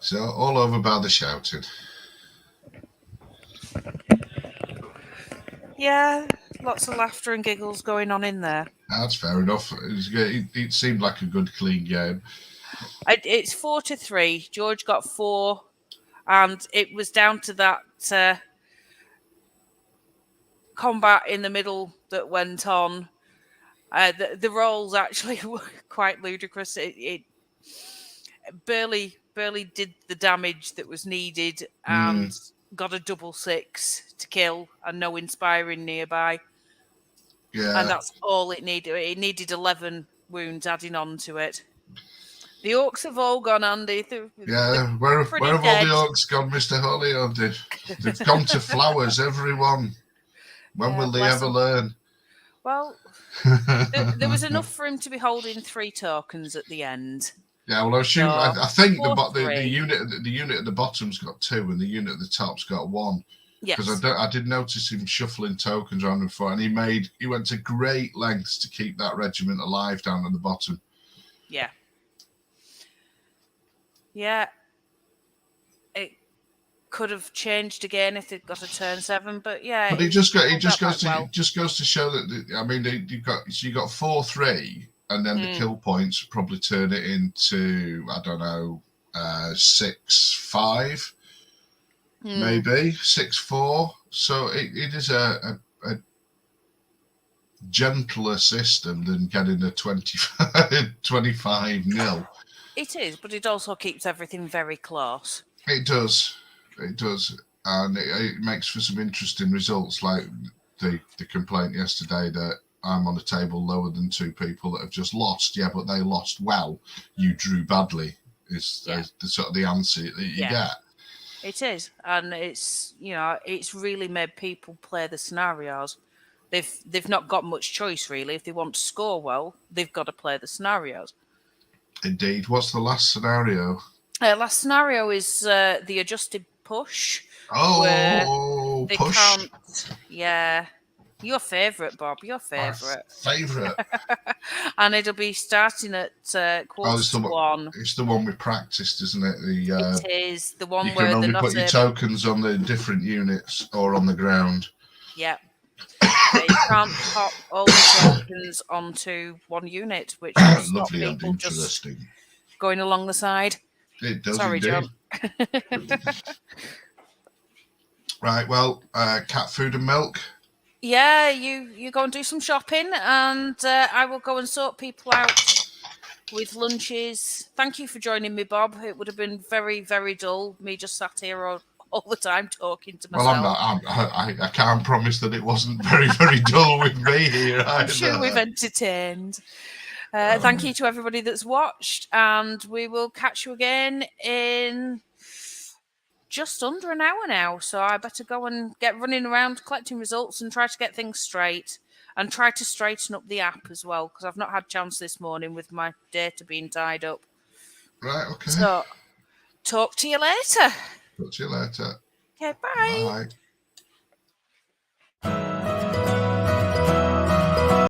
B: So all over by the shouting.
A: Yeah, lots of laughter and giggles going on in there.
B: That's fair enough. It seemed like a good, clean game.
A: It's 4-3. George got 4, and it was down to that combat in the middle that went on. The rolls actually were quite ludicrous. It barely did the damage that was needed, and got a double 6 to kill, and no inspiring nearby.
B: Yeah,
A: and that's all it needed. It needed 11 wounds adding on to it. The orcs have all gone, Andy.
B: Where have all the orcs gone, Mr. Holly? They've gone to flowers, everyone. When will they ever learn?
A: Well, there was enough for him to be holding 3 tokens at the end.
B: Yeah, well, I think the unit at the bottom's got 2, and the unit at the top's got 1.
A: Yes.
B: Because I did notice him shuffling tokens around before, and he went to great lengths to keep that regiment alive down at the bottom.
A: Yeah. Yeah. It could have changed again if they'd got a turn 7, but yeah.
B: But it just goes to show that you got 4-3, and then the kill points probably turn it into 6-5. Maybe 6-4. So it is a gentler system than getting a 25-0.
A: It is, but it also keeps everything very close.
B: It does, and it makes for some interesting results, like the complaint yesterday that I'm on a table lower than 2 people that have just lost. Yeah, but they lost well. You drew badly. Is the sort of the answer that you get.
A: It is, and it's really made people play the scenarios. They've not got much choice really. If they want to score well, they've got to play the scenarios.
B: Indeed. What's the last scenario?
A: Last scenario is the adjusted push.
B: Oh,
A: they
B: push!
A: Can't, yeah, your favourite, Bob. Your favourite.
B: Favourite.
A: And it'll be starting at quarter to 1.
B: It's the one we practiced, isn't it?
A: It is the one
B: where you can only put your tokens on the different units or on the ground.
A: Yeah. You can't pop all the tokens onto one unit, which will stop people just going along the side.
B: It does.
A: Sorry,
B: indeed.
A: John.
B: Right. Well, cat food and milk.
A: Yeah, you go and do some shopping, and I will go and sort people out with lunches. Thank you for joining me, Bob. It would have been very, very dull, me just sat here all the time talking to myself.
B: Well, I can't promise that it wasn't very, very dull with me here either.
A: I'm sure we've entertained. Thank you to everybody that's watched, and we will catch you again in just under an hour now. So I better go and get running around collecting results and try to get things straight, and try to straighten up the app as well, because I've not had a chance this morning with my data being tied up.
B: Right, okay.
A: So talk to you later.
B: Talk to you later.
A: Okay, bye.
B: Bye.